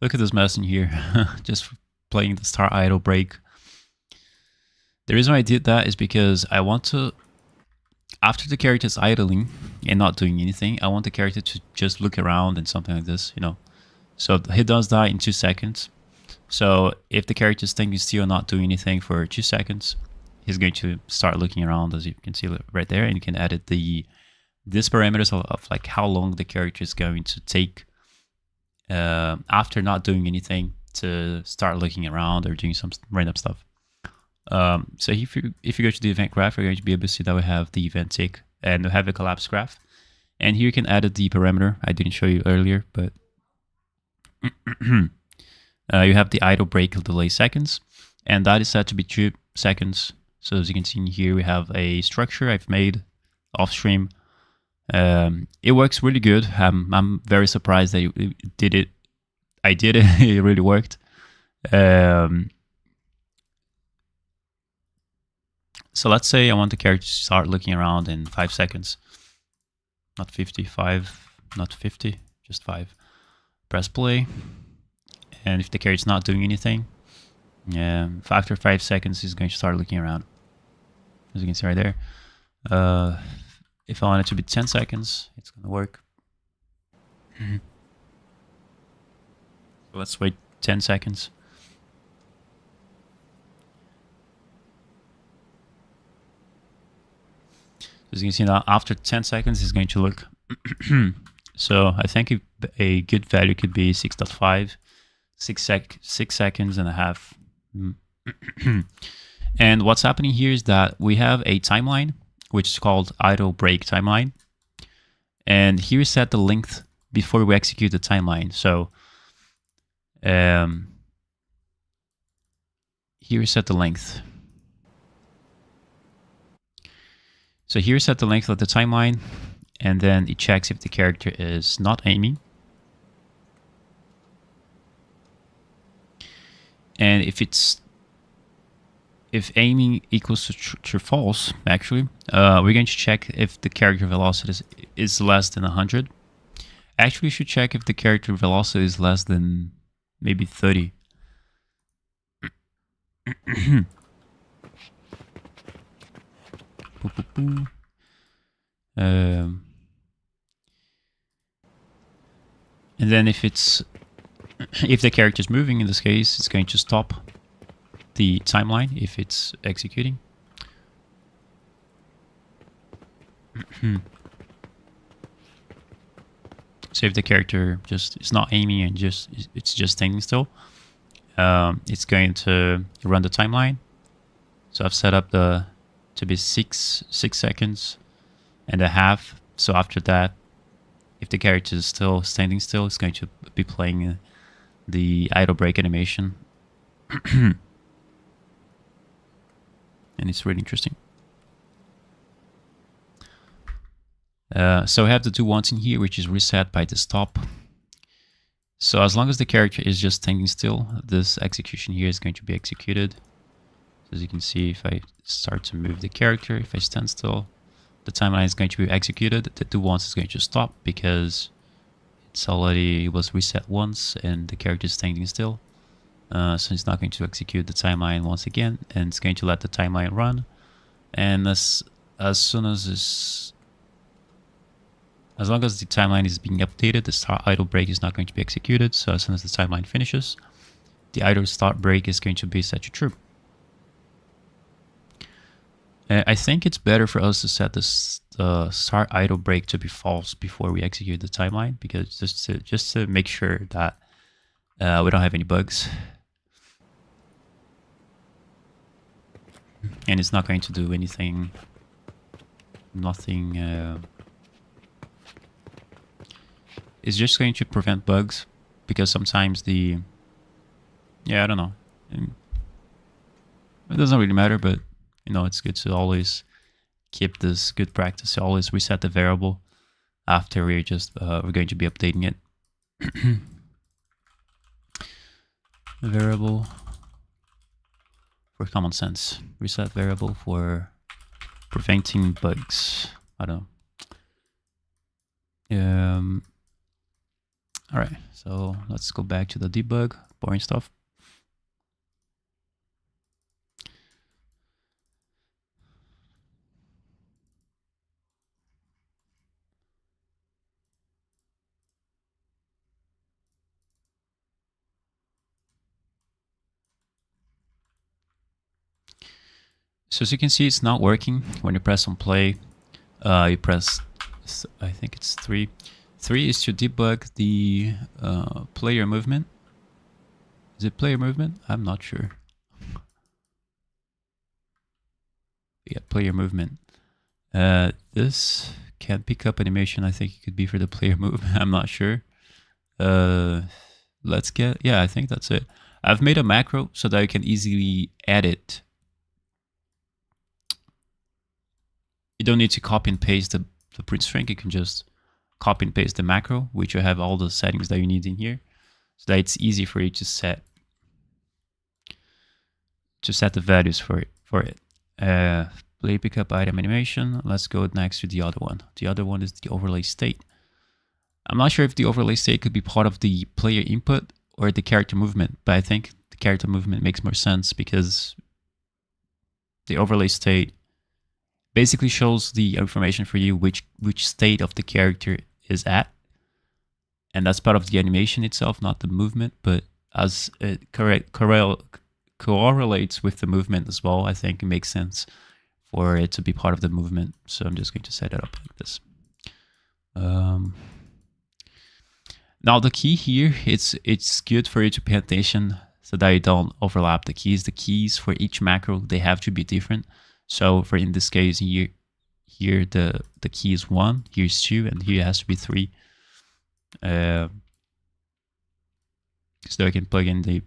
Look at this mess in here. Just playing the start idle break. The reason why I did that is because I want to, after the character is idling and not doing anything, I want the character to just look around and something like this, you know. So he does that in 2 seconds. So if the character is standing still, not doing anything for 2 seconds, he's going to start looking around, as you can see right there, and you can edit this parameters of like how long the character is going to take after not doing anything to start looking around or doing some random stuff. So if you go to the event graph, you're going to be able to see that we have the event tick and we have a collapse graph. And here you can edit the parameter. I didn't show you earlier, but you have the idle break delay seconds, and that is set to be 2 seconds. So as you can see in here, we have a structure I've made off stream. It works really good. I'm very surprised that it did it. I did it. It really worked. So let's say I want the character to start looking around in 5 seconds. Not 55, not 50, just 5. Press play. And if the character is not doing anything, after 5 seconds, he's going to start looking around. As you can see right there. If I want it to be 10 seconds, it's going to work. So let's wait 10 seconds. As you can see now, after 10 seconds, it's going to look. So I think a good value could be 6.5, 6 seconds and a half. And what's happening here is that we have a timeline, which is called idle break timeline. And here is set the length before we execute the timeline. So here is set the length. So here is set the length of the timeline, and then it checks if the character is not aiming. And if aiming equals to false, actually, we're going to check if the character velocity is less than 100. Actually, we should check if the character velocity is less than maybe 30. And then if the character is moving, in this case, it's going to stop the timeline if it's executing. So if the character just is not aiming and it's just standing still, it's going to run the timeline. So I've set up to be 6 seconds and a half. So after that, if the character is still standing still, it's going to be playing the idle break animation. And it's really interesting. So we have the DoOnce in here, which is reset by the stop. So as long as the character is just standing still, this execution here is going to be executed. So as you can see, if I start to move the character, if I stand still, the timeline is going to be executed. The DoOnce is going to stop because it was reset once and the character is standing still. So it's not going to execute the timeline once again, and it's going to let the timeline run. And as long as the timeline is being updated, the start idle break is not going to be executed. So as soon as the timeline finishes, the idle start break is going to be set to true. I think it's better for us to set this start idle break to be false before we execute the timeline, because just to make sure that we don't have any bugs. And it's not going to do anything, nothing. It's just going to prevent bugs, because sometimes I don't know. It doesn't really matter, but you know, it's good to always keep this good practice. To always reset the variable after we're going to be updating it. Variable for common sense. Reset variable for preventing bugs. I don't know. All right, so let's go back to the debug, boring stuff. So as you can see, it's not working. When you press on play, you press, I think it's 3. 3 is to debug the player movement. Is it player movement? I'm not sure. Yeah, player movement. This can't pick up animation. I think it could be for the player movement. I'm not sure. Let's get, yeah, I think that's it. I've made a macro so that you can easily edit. You don't need to copy and paste the print string. You can just copy and paste the macro, which you have all the settings that you need in here, so that it's easy for you to set the values for it. Play pickup item animation. Let's go next to the other one. The other one is the overlay state. I'm not sure if the overlay state could be part of the player input or the character movement, but I think the character movement makes more sense because the overlay state basically shows the information for you which state of the character is at, and that's part of the animation itself, not the movement. But as it correlates with the movement as well, I think it makes sense for it to be part of the movement. So I'm just going to set it up like this. Now the key here, it's good for you to pay attention so that you don't overlap the keys. The keys for each macro, they have to be different. So for in this case here the key is 1, here's 2, and here it has to be 3. So I can plug in the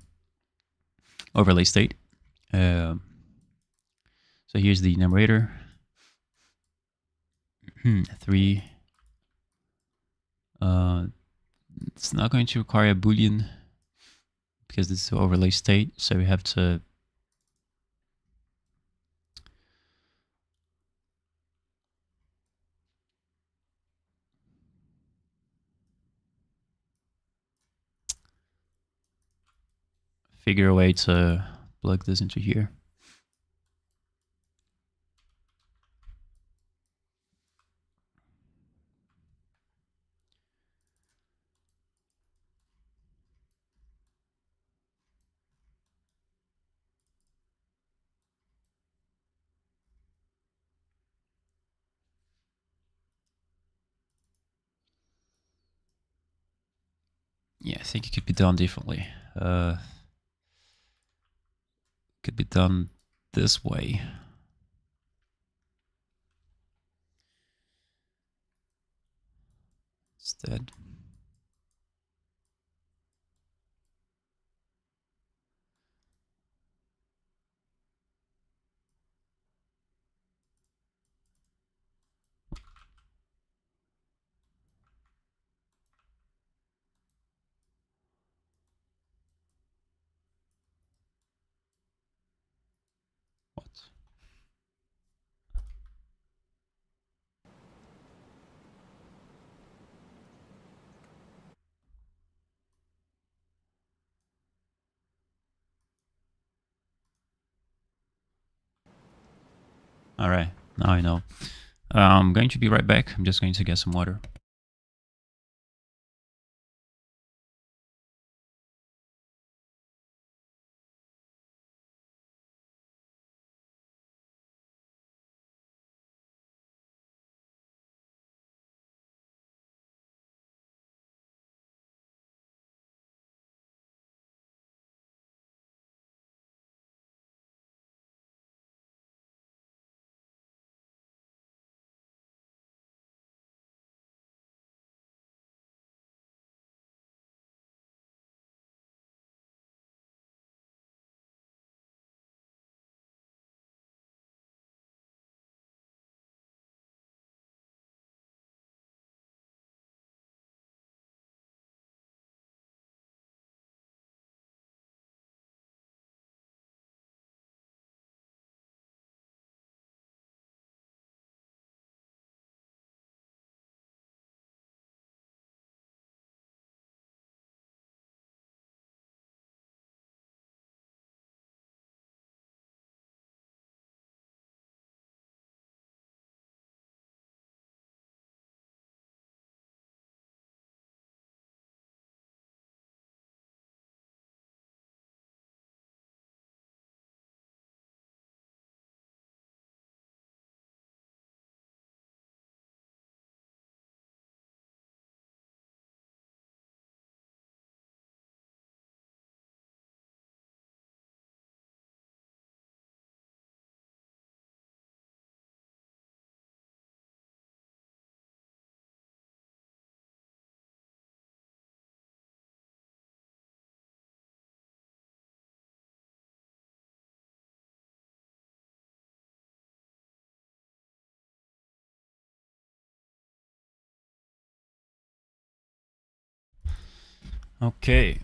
overlay state. So here's the numerator. 3. It's not going to require a boolean because this is the overlay state, so we have to figure a way to plug this into here. Yeah, I think it could be done differently. Could be done this way. Instead. What? All right, now I know. I'm going to be right back. I'm just going to get some water. Okay.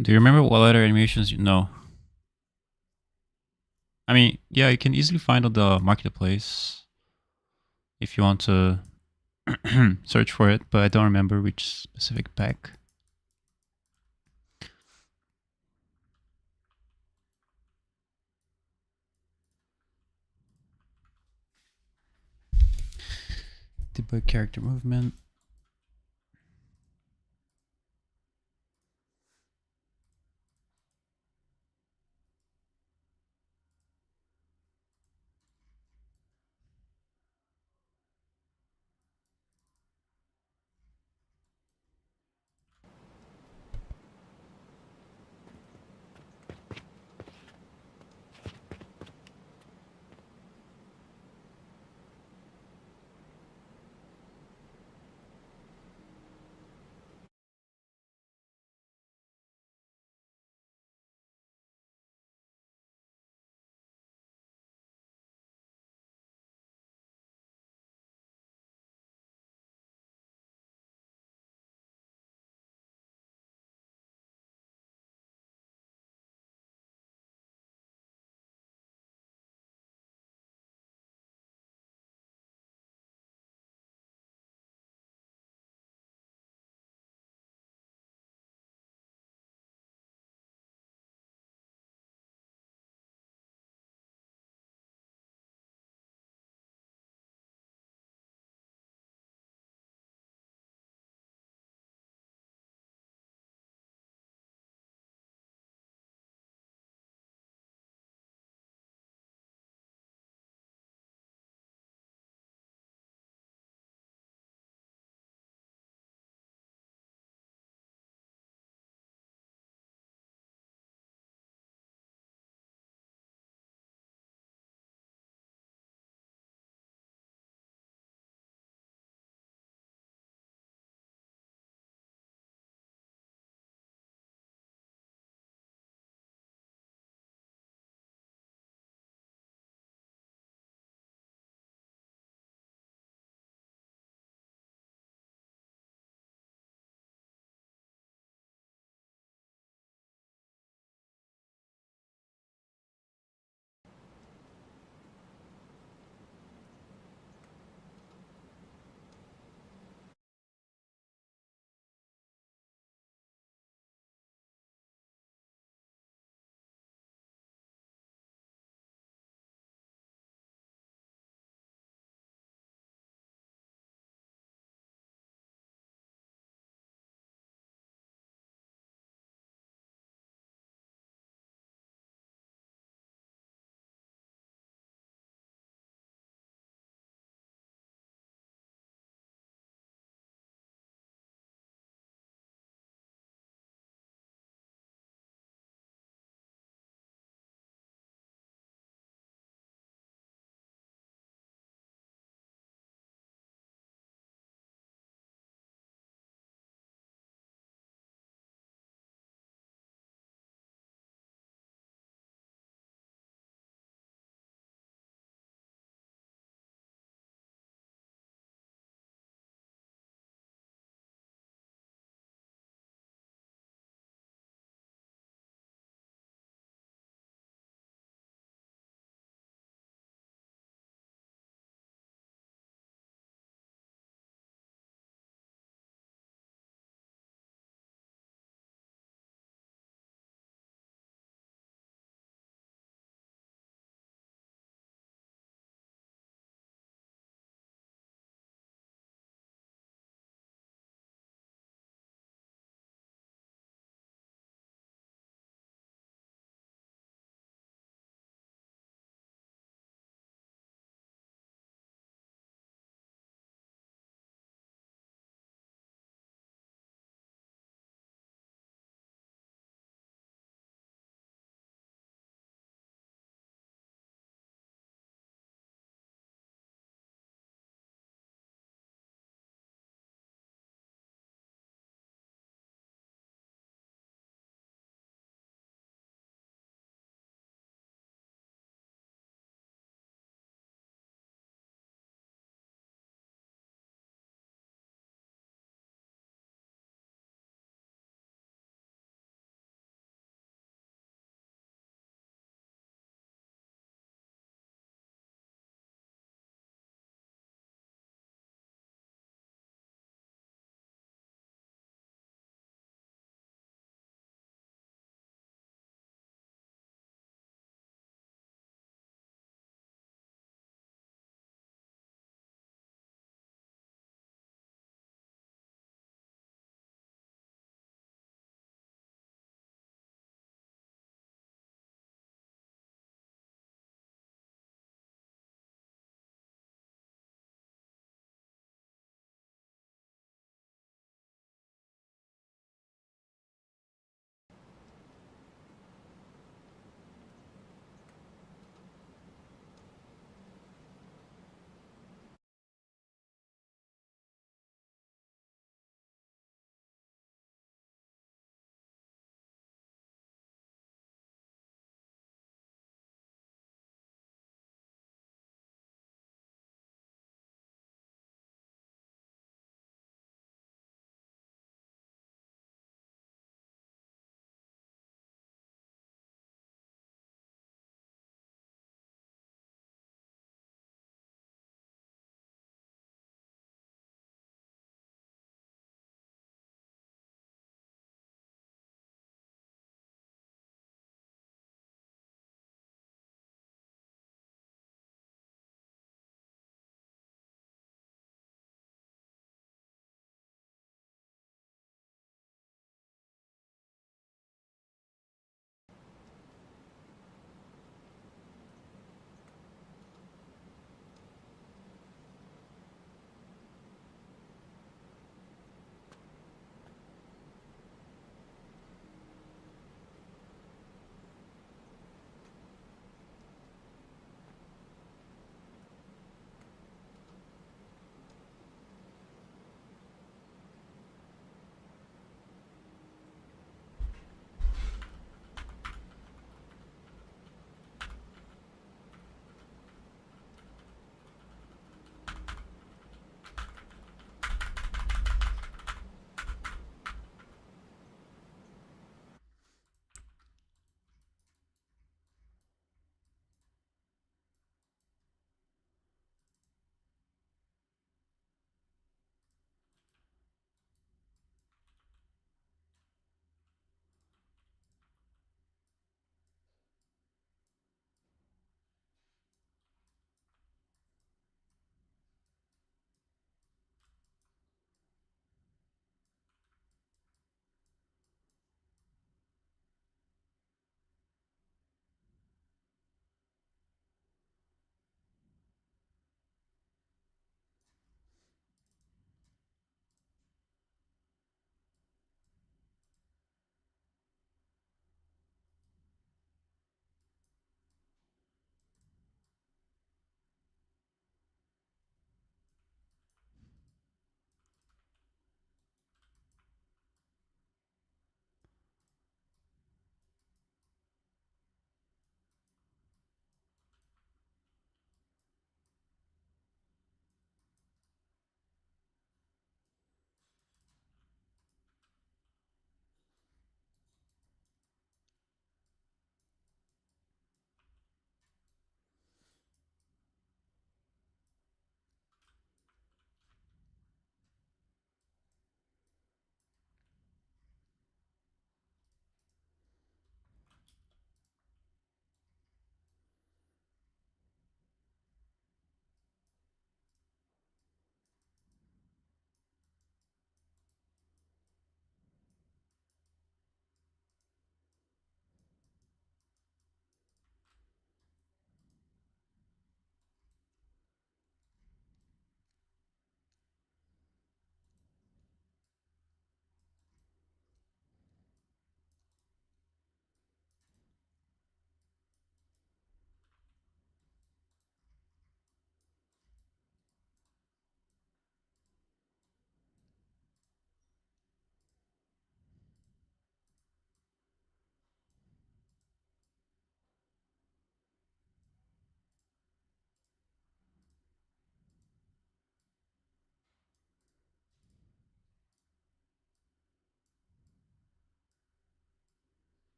Do you remember what other animations you know? I mean, yeah, you can easily find on the marketplace if you want to search for it, but I don't remember which specific pack. Debug character movement.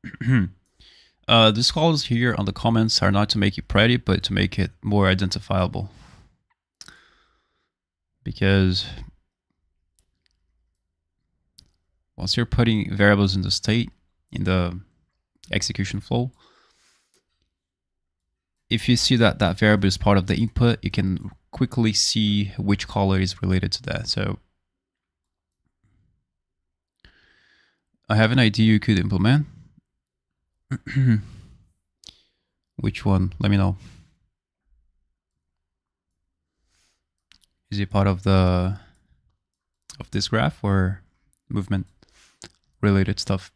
These calls here on the comments are not to make it pretty, but to make it more identifiable. Because once you're putting variables in the state, in the execution flow, if you see that that variable is part of the input, you can quickly see which caller is related to that. So I have an idea you could implement. Which one? Let me know. Is it part of this graph or movement related stuff?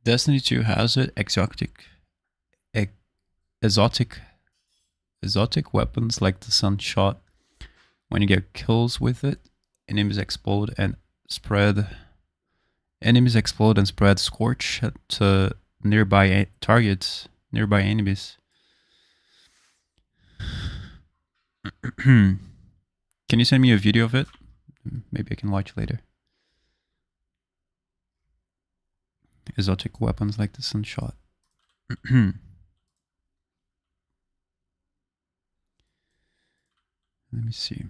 Destiny 2 has it. Exotic weapons like the sun shot. When you get kills with it, enemies explode and spread scorch to nearby targets, nearby enemies. Can you send me a video of it? Maybe I can watch later. Exotic weapons like the sunshot. Let me see.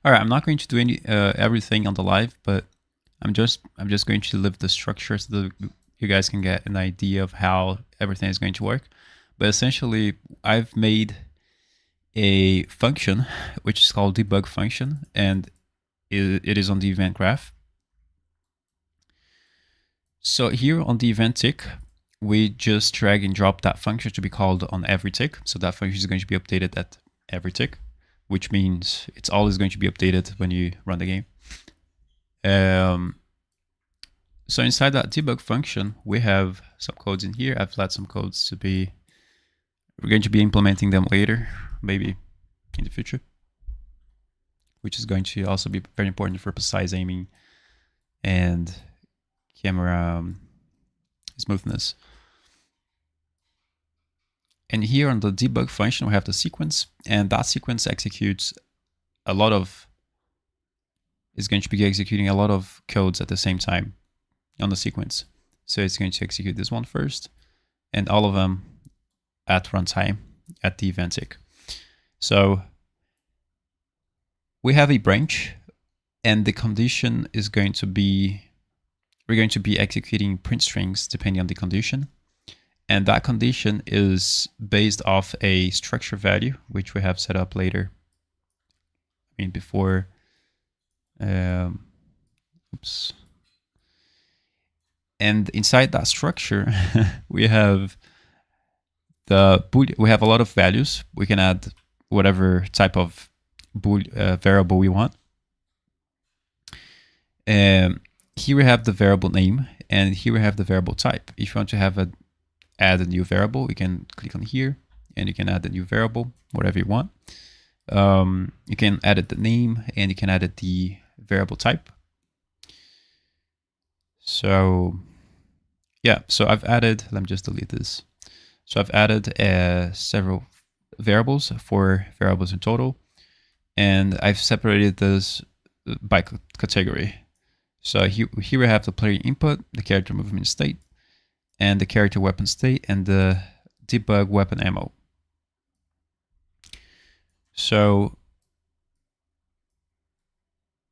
All right, I'm not going to do any everything on the live, but I'm just going to leave the structure so that you guys can get an idea of how everything is going to work. But essentially, I've made a function which is called debug function, and it is on the event graph. So here on the event tick, we just drag and drop that function to be called on every tick. So that function is going to be updated at every tick, which means it's always going to be updated when you run the game. So inside that debug function, we have some codes in here. I've let some codes to be, we're going to be implementing them later, maybe in the future, which is going to also be very important for precise aiming and camera smoothness. And here on the debug function, we have the sequence, and that sequence executes a lot of, is going to be executing a lot of codes at the same time on the sequence. So it's going to execute this one first, and all of them at runtime at the event tick. So we have a branch, and the condition is going to be, we're going to be executing print strings depending on the condition. And that condition is based off a structure value, which we have set up later. I mean, before, oops. And inside that structure, we have we have a lot of values. We can add whatever type of variable we want. Here we have the variable name, and here we have the variable type. If you want to add a new variable, you can click on here, and you can add a new variable, whatever you want. You can edit the name, and you can edit the variable type. So yeah, so I've added, let me just delete this. So I've added several variables, 4 variables in total, and I've separated this by category. So here we have the player input, the character movement state, and the character weapon state, and the debug weapon ammo. So,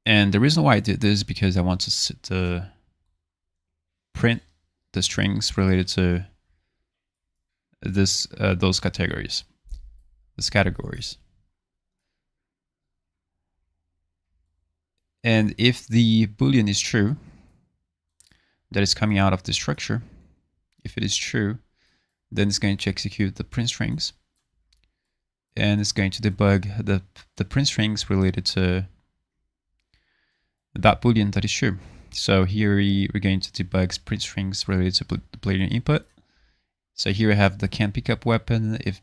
and the reason why I did this is because I want to print the strings related to this those categories, these categories. And if the Boolean is true, that is coming out of the structure, if it is true, then it's going to execute the print strings, and it's going to debug the print strings related to that Boolean that is true. So here we're going to debug print strings related to the player input. So here we have the can pick up weapon if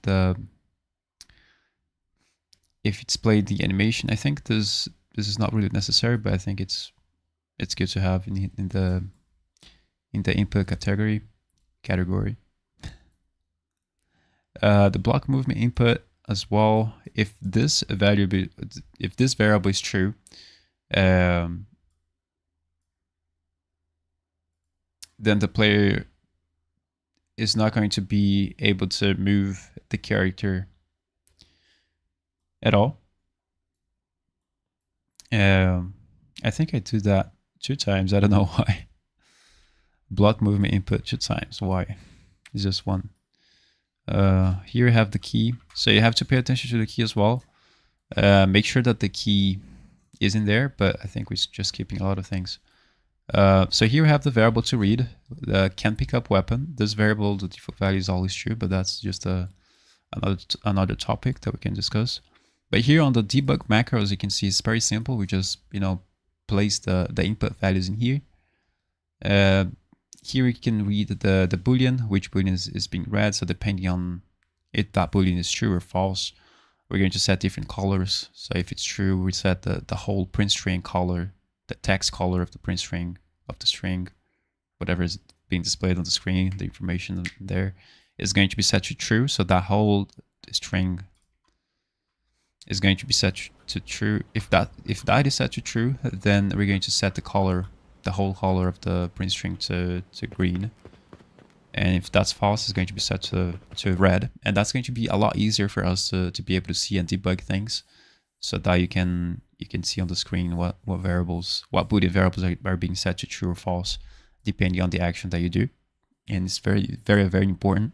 it's played the animation. I think this is not really necessary, but I think it's good to have in the input category. The block movement input as well. If this variable is true, then the player is not going to be able to move the character at all. I think I do that 2 times. I don't know why. Block movement input 2 times. Why? It's just 1. Here you have the key. So you have to pay attention to the key as well. Make sure that the key is in there, but I think we're just keeping a lot of things. So here we have the variable to read, the can pick up weapon. This variable, the default value is always true, but that's just another topic that we can discuss. But here on the debug macros, you can see it's very simple. We just, place the input values in here. Here we can read the Boolean, which Boolean is being read. So depending on if that Boolean is true or false, we're going to set different colors. So if it's true, we set the whole print string color, the text color of the print string, whatever is being displayed on the screen, the information there is going to be set to true. So that whole string is going to be set to true. If that is set to true, then we're going to set the color, the whole color of the print string to green. And if that's false, it's going to be set to red. And that's going to be a lot easier for us to be able to see and debug things, so that you can see on the screen what Boolean variables are being set to true or false, depending on the action that you do. And it's very, very, very important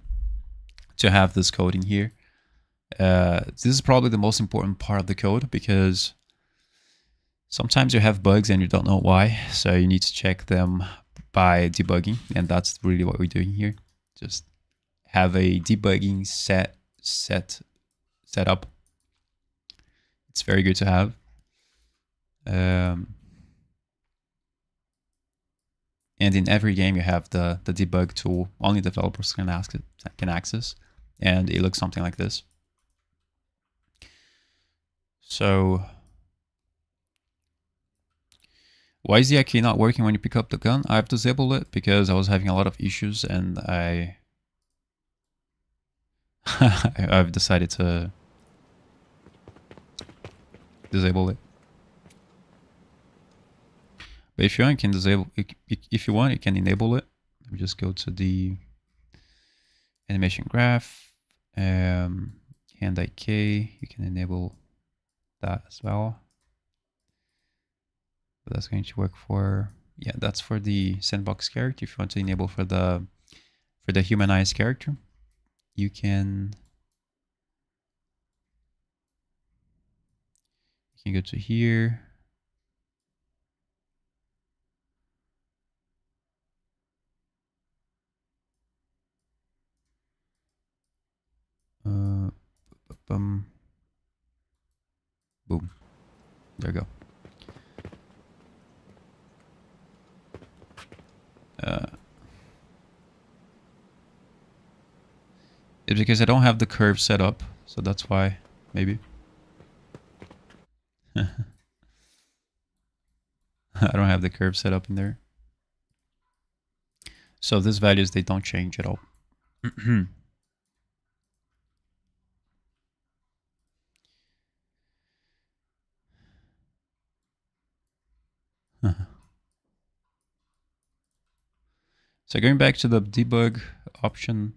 to have this code in here. This is probably the most important part of the code, because sometimes you have bugs and you don't know why, so you need to check them by debugging, and that's really what we're doing here. Just have a debugging set up. It's very good to have. And in every game you have the debug tool only developers can access, and it looks something like this. So why is the IK not working when you pick up the gun? I've disabled it because I was having a lot of issues, and I've decided to disable it. But if you want, you can disable. If you want, you can enable it. Let me just go to the animation graph, and IK. You can enable that as well. But that's going to work for, yeah, that's for the sandbox character. If you want to enable for the humanized character, you can go to here. Boom. There you go. It's because I don't have the curve set up, so that's why, maybe. I don't have the curve set up in there. So these values, they don't change at all. So going back to the debug option,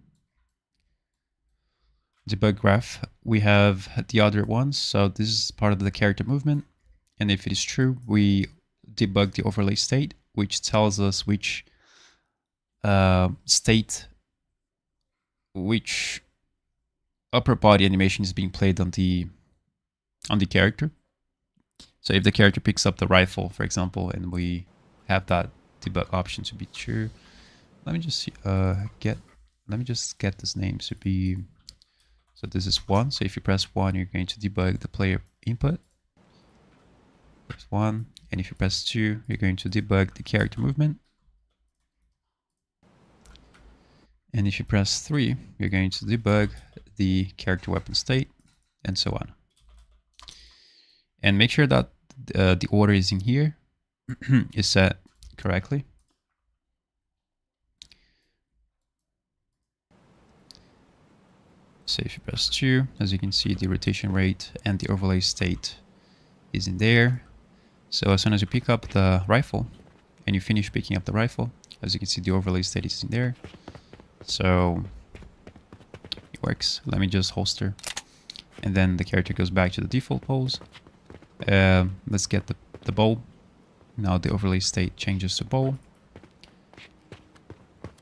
debug graph, we have the other ones. So this is part of the character movement. And if it is true, we debug the overlay state, which tells us which which upper body animation is being played on the character. So if the character picks up the rifle, for example, and we have that debug option to be true, let me just get this name to be, so this is 1. So if you press 1, you're going to debug the player input. Press 1, and if you press 2, you're going to debug the character movement. And if you press 3, you're going to debug the character weapon state, and so on. And make sure that the order is in here, is set correctly. So if you press 2, as you can see, the rotation rate and the overlay state is in there. So as soon as you pick up the rifle and you finish picking up the rifle, as you can see, the overlay state is in there. So it works. Let me just holster, and then the character goes back to the default pose. Let's get the bow. Now the overlay state changes to bow.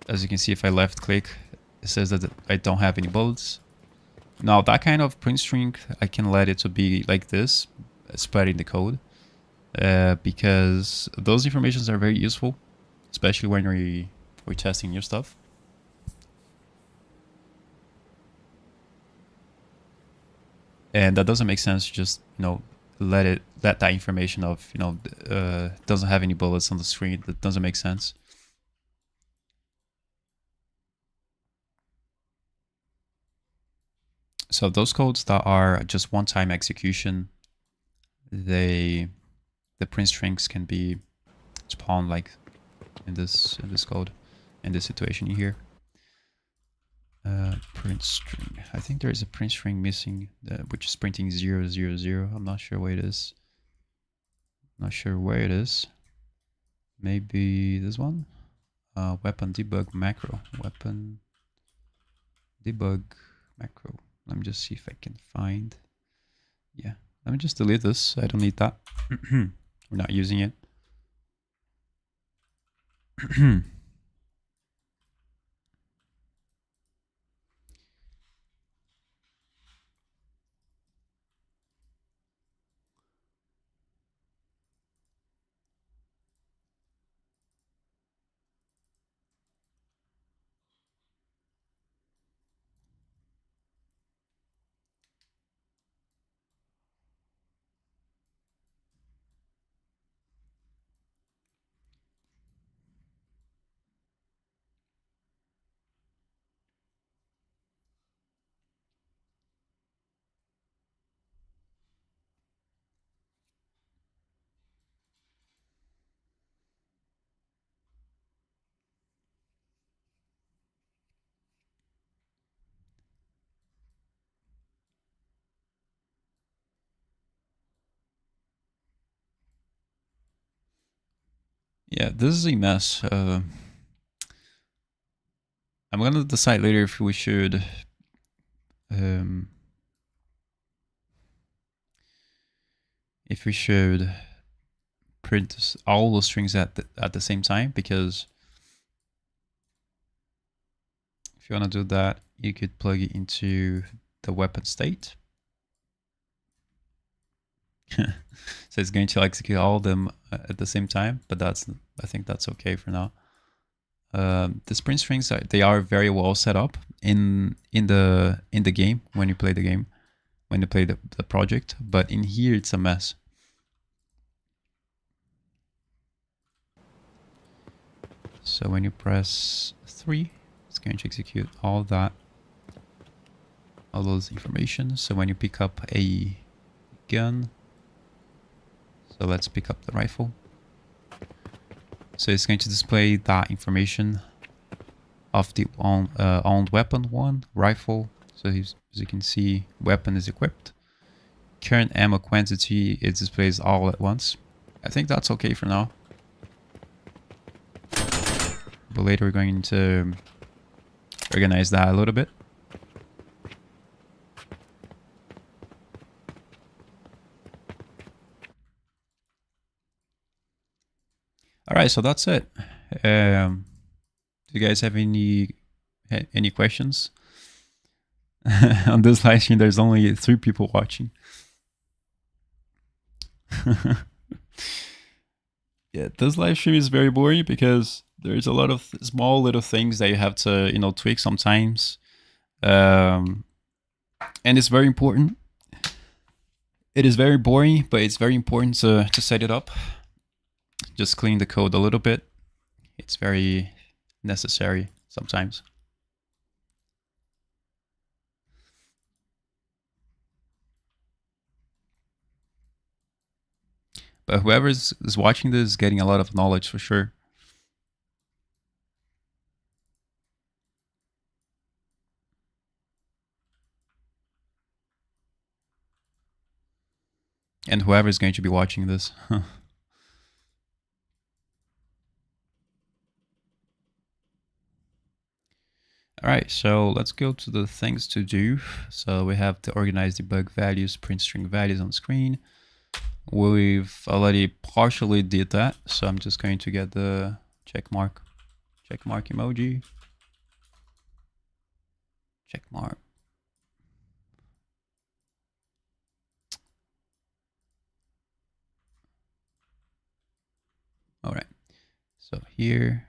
As you can see, if I left click, it says that I don't have any bullets. Now that kind of print string, I can let it to be like this, spreading the code, because those informations are very useful, especially when we're testing new stuff. And that doesn't make sense to just, let that information of, doesn't have any bullets on the screen. That doesn't make sense. So those codes that are just one-time execution, the print strings can be spawned like in this code, in this situation here. Print string. I think there is a print string missing, which is printing 0, 0, 0. I'm not sure where it is. Not sure where it is. Maybe this one. Weapon debug macro. Weapon debug macro. Let me just see if I can find. Yeah, let me just delete this. I don't need that. We're not using it. Yeah, this is a mess. I'm gonna decide later if we should print all the strings at the same time, because if you want to do that, you could plug it into the weapon state. So it's going to execute all of them at the same time, but I think that's okay for now. The print strings they are very well set up in the game when you play the game, when you play the project, but in here it's a mess. So when you press 3, it's going to execute all that, all those information. So when you pick up a gun, so let's pick up the rifle. So it's going to display that information of the owned weapon 1, rifle. So as you can see, weapon is equipped. Current ammo quantity, it displays all at once. I think that's okay for now. But later we're going to organize that a little bit. Alright, so that's it. Do you guys have any questions? On this live stream, there's only 3 people watching. Yeah, this live stream is very boring because there's a lot of small little things that you have to, tweak sometimes. And it's very important. It is very boring, but it's very important to set it up. Just clean the code a little bit. It's very necessary sometimes. But whoever is watching this is getting a lot of knowledge for sure. And whoever is going to be watching this. All right, so let's go to the things to do. So we have to organize debug values, print string values on screen. We've already partially did that, so I'm just going to get the check mark emoji. Check mark. All right, so here.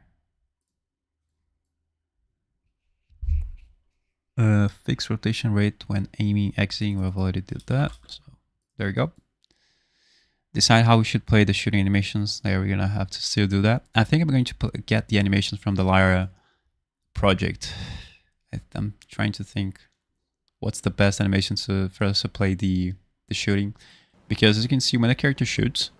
Fixed rotation rate when aiming, exiting, we've already did that. So there you go. Decide how we should play the shooting animations. There, we're gonna have to still do that. I think I'm going to get the animations from the Lyra project. I'm trying to think what's the best animation for us to play the shooting, because as you can see, when a character shoots,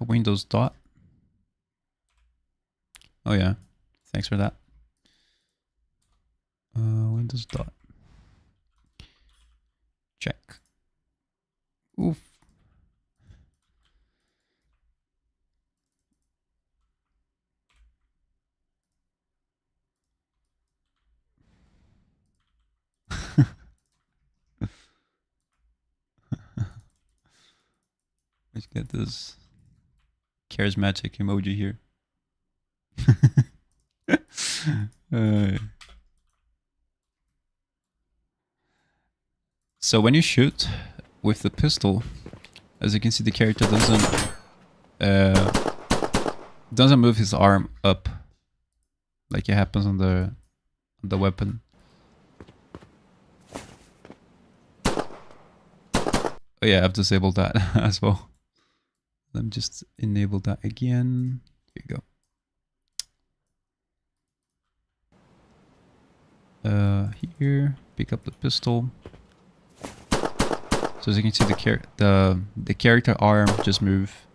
Windows dot. Oh yeah, thanks for that. Windows dot. Check. Oof. Let's get this charismatic emoji here. So when you shoot with the pistol, as you can see, the character doesn't move his arm up like it happens on the weapon. Oh yeah, I've disabled that as well. Let me just enable that again. Here you go. Here, pick up the pistol. So as you can see, the character arm just move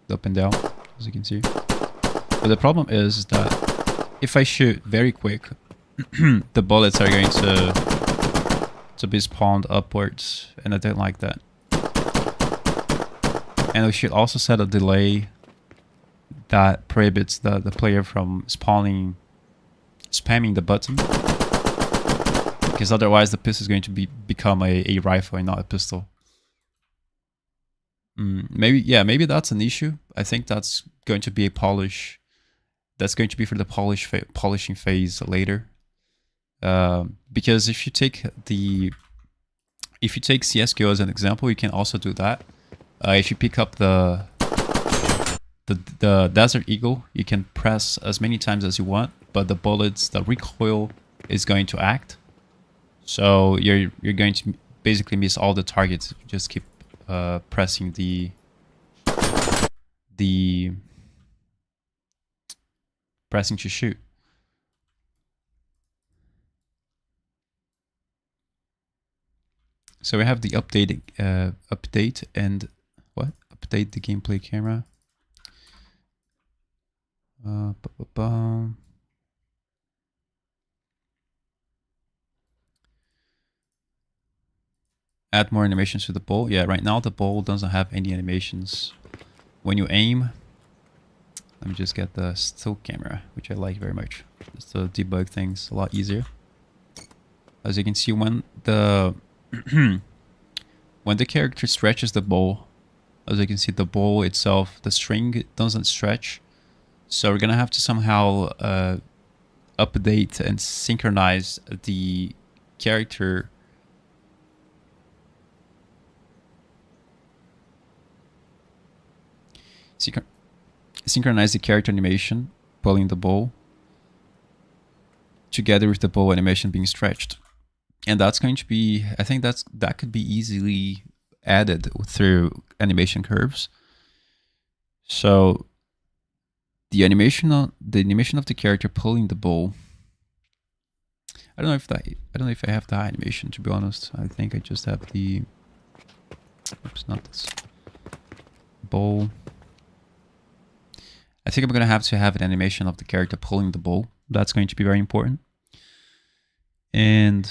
up and down, as you can see. But the problem is that if I shoot very quick, the bullets are going to be spawned upwards, and I don't like that. And we should also set a delay that prohibits the player from spamming the button, because otherwise the pistol is going to become a rifle and not a pistol. Maybe that's an issue. I think that's going to be a polish. That's going to be for the polishing phase later. Because if you take CSGO as an example, you can also do that. If you pick up the Desert Eagle, you can press as many times as you want, but the recoil is going to act. So you're going to basically miss all the targets. Just keep pressing pressing to shoot. So we have the update and what? Update the gameplay camera. Add more animations to the bowl. Yeah, right now the bowl doesn't have any animations. When you aim, let me just get the still camera, which I like very much. Just to debug things a lot easier. As you can see, when the when the character stretches the bowl, as you can see, the bowl itself, the string doesn't stretch. So we're gonna have to somehow update and synchronize the character. Synchronize the character animation, pulling the bowl, together with the bowl animation being stretched. And that's going to be, I think that could be easily added through animation curves. So the animation of the character pulling the bowl. I don't know if I have that animation, to be honest. I think I just have the, oops, not this, bowl. I think I'm gonna have to have an animation of the character pulling the bowl. That's going to be very important. And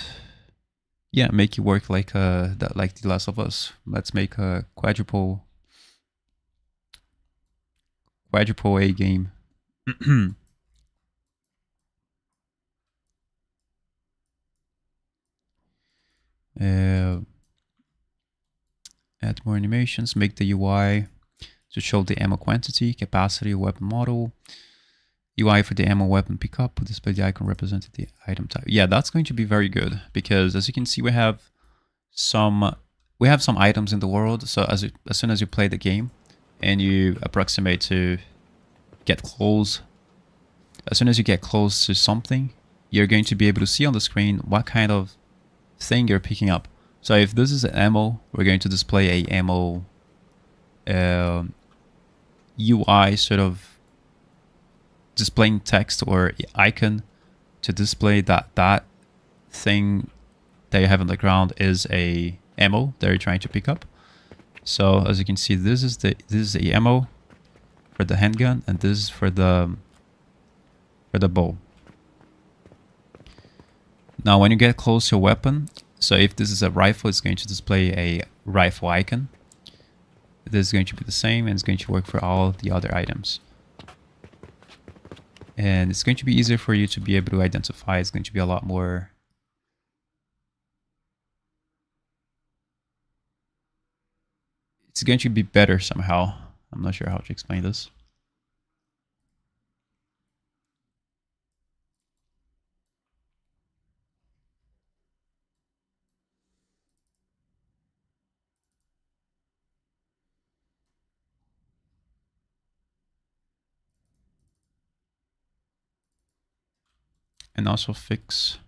yeah, make it work like like The Last of Us. Let's make a quadruple A game. Add more animations. Make the UI to show the ammo quantity, capacity, weapon model. UI for the ammo weapon pickup. Display the icon representing the item type. Yeah, that's going to be very good, because as you can see, we have some items in the world. So as soon as you play the game and you approximate to get close, as soon as you get close to something, you're going to be able to see on the screen what kind of thing you're picking up. So if this is an ammo, we're going to display a ammo UI, sort of displaying text or icon to display that thing that you have on the ground is a ammo that you're trying to pick up. So as you can see, this is the ammo for the handgun, and this is for the for the bow. Now when you get close to a weapon, so if this is a rifle, it's going to display a rifle icon. This is going to be the same, and it's going to work for all the other items. And it's going to be easier for you to be able to identify. It's going to be a lot more... It's going to be better somehow. I'm not sure how to explain this. And also fix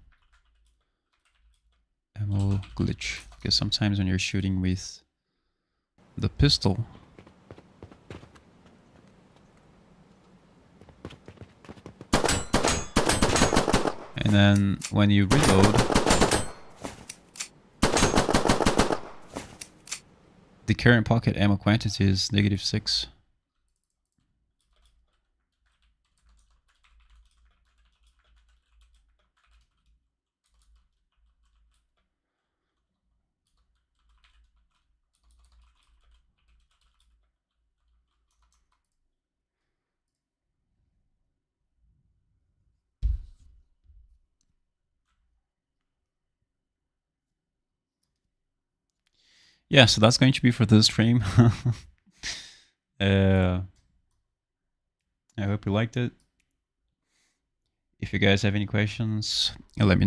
ammo glitch, because sometimes when you're shooting with the pistol, and then when you reload, the current pocket ammo quantity is -6. Yeah, so that's going to be for this stream. I hope you liked it. If you guys have any questions, let me know.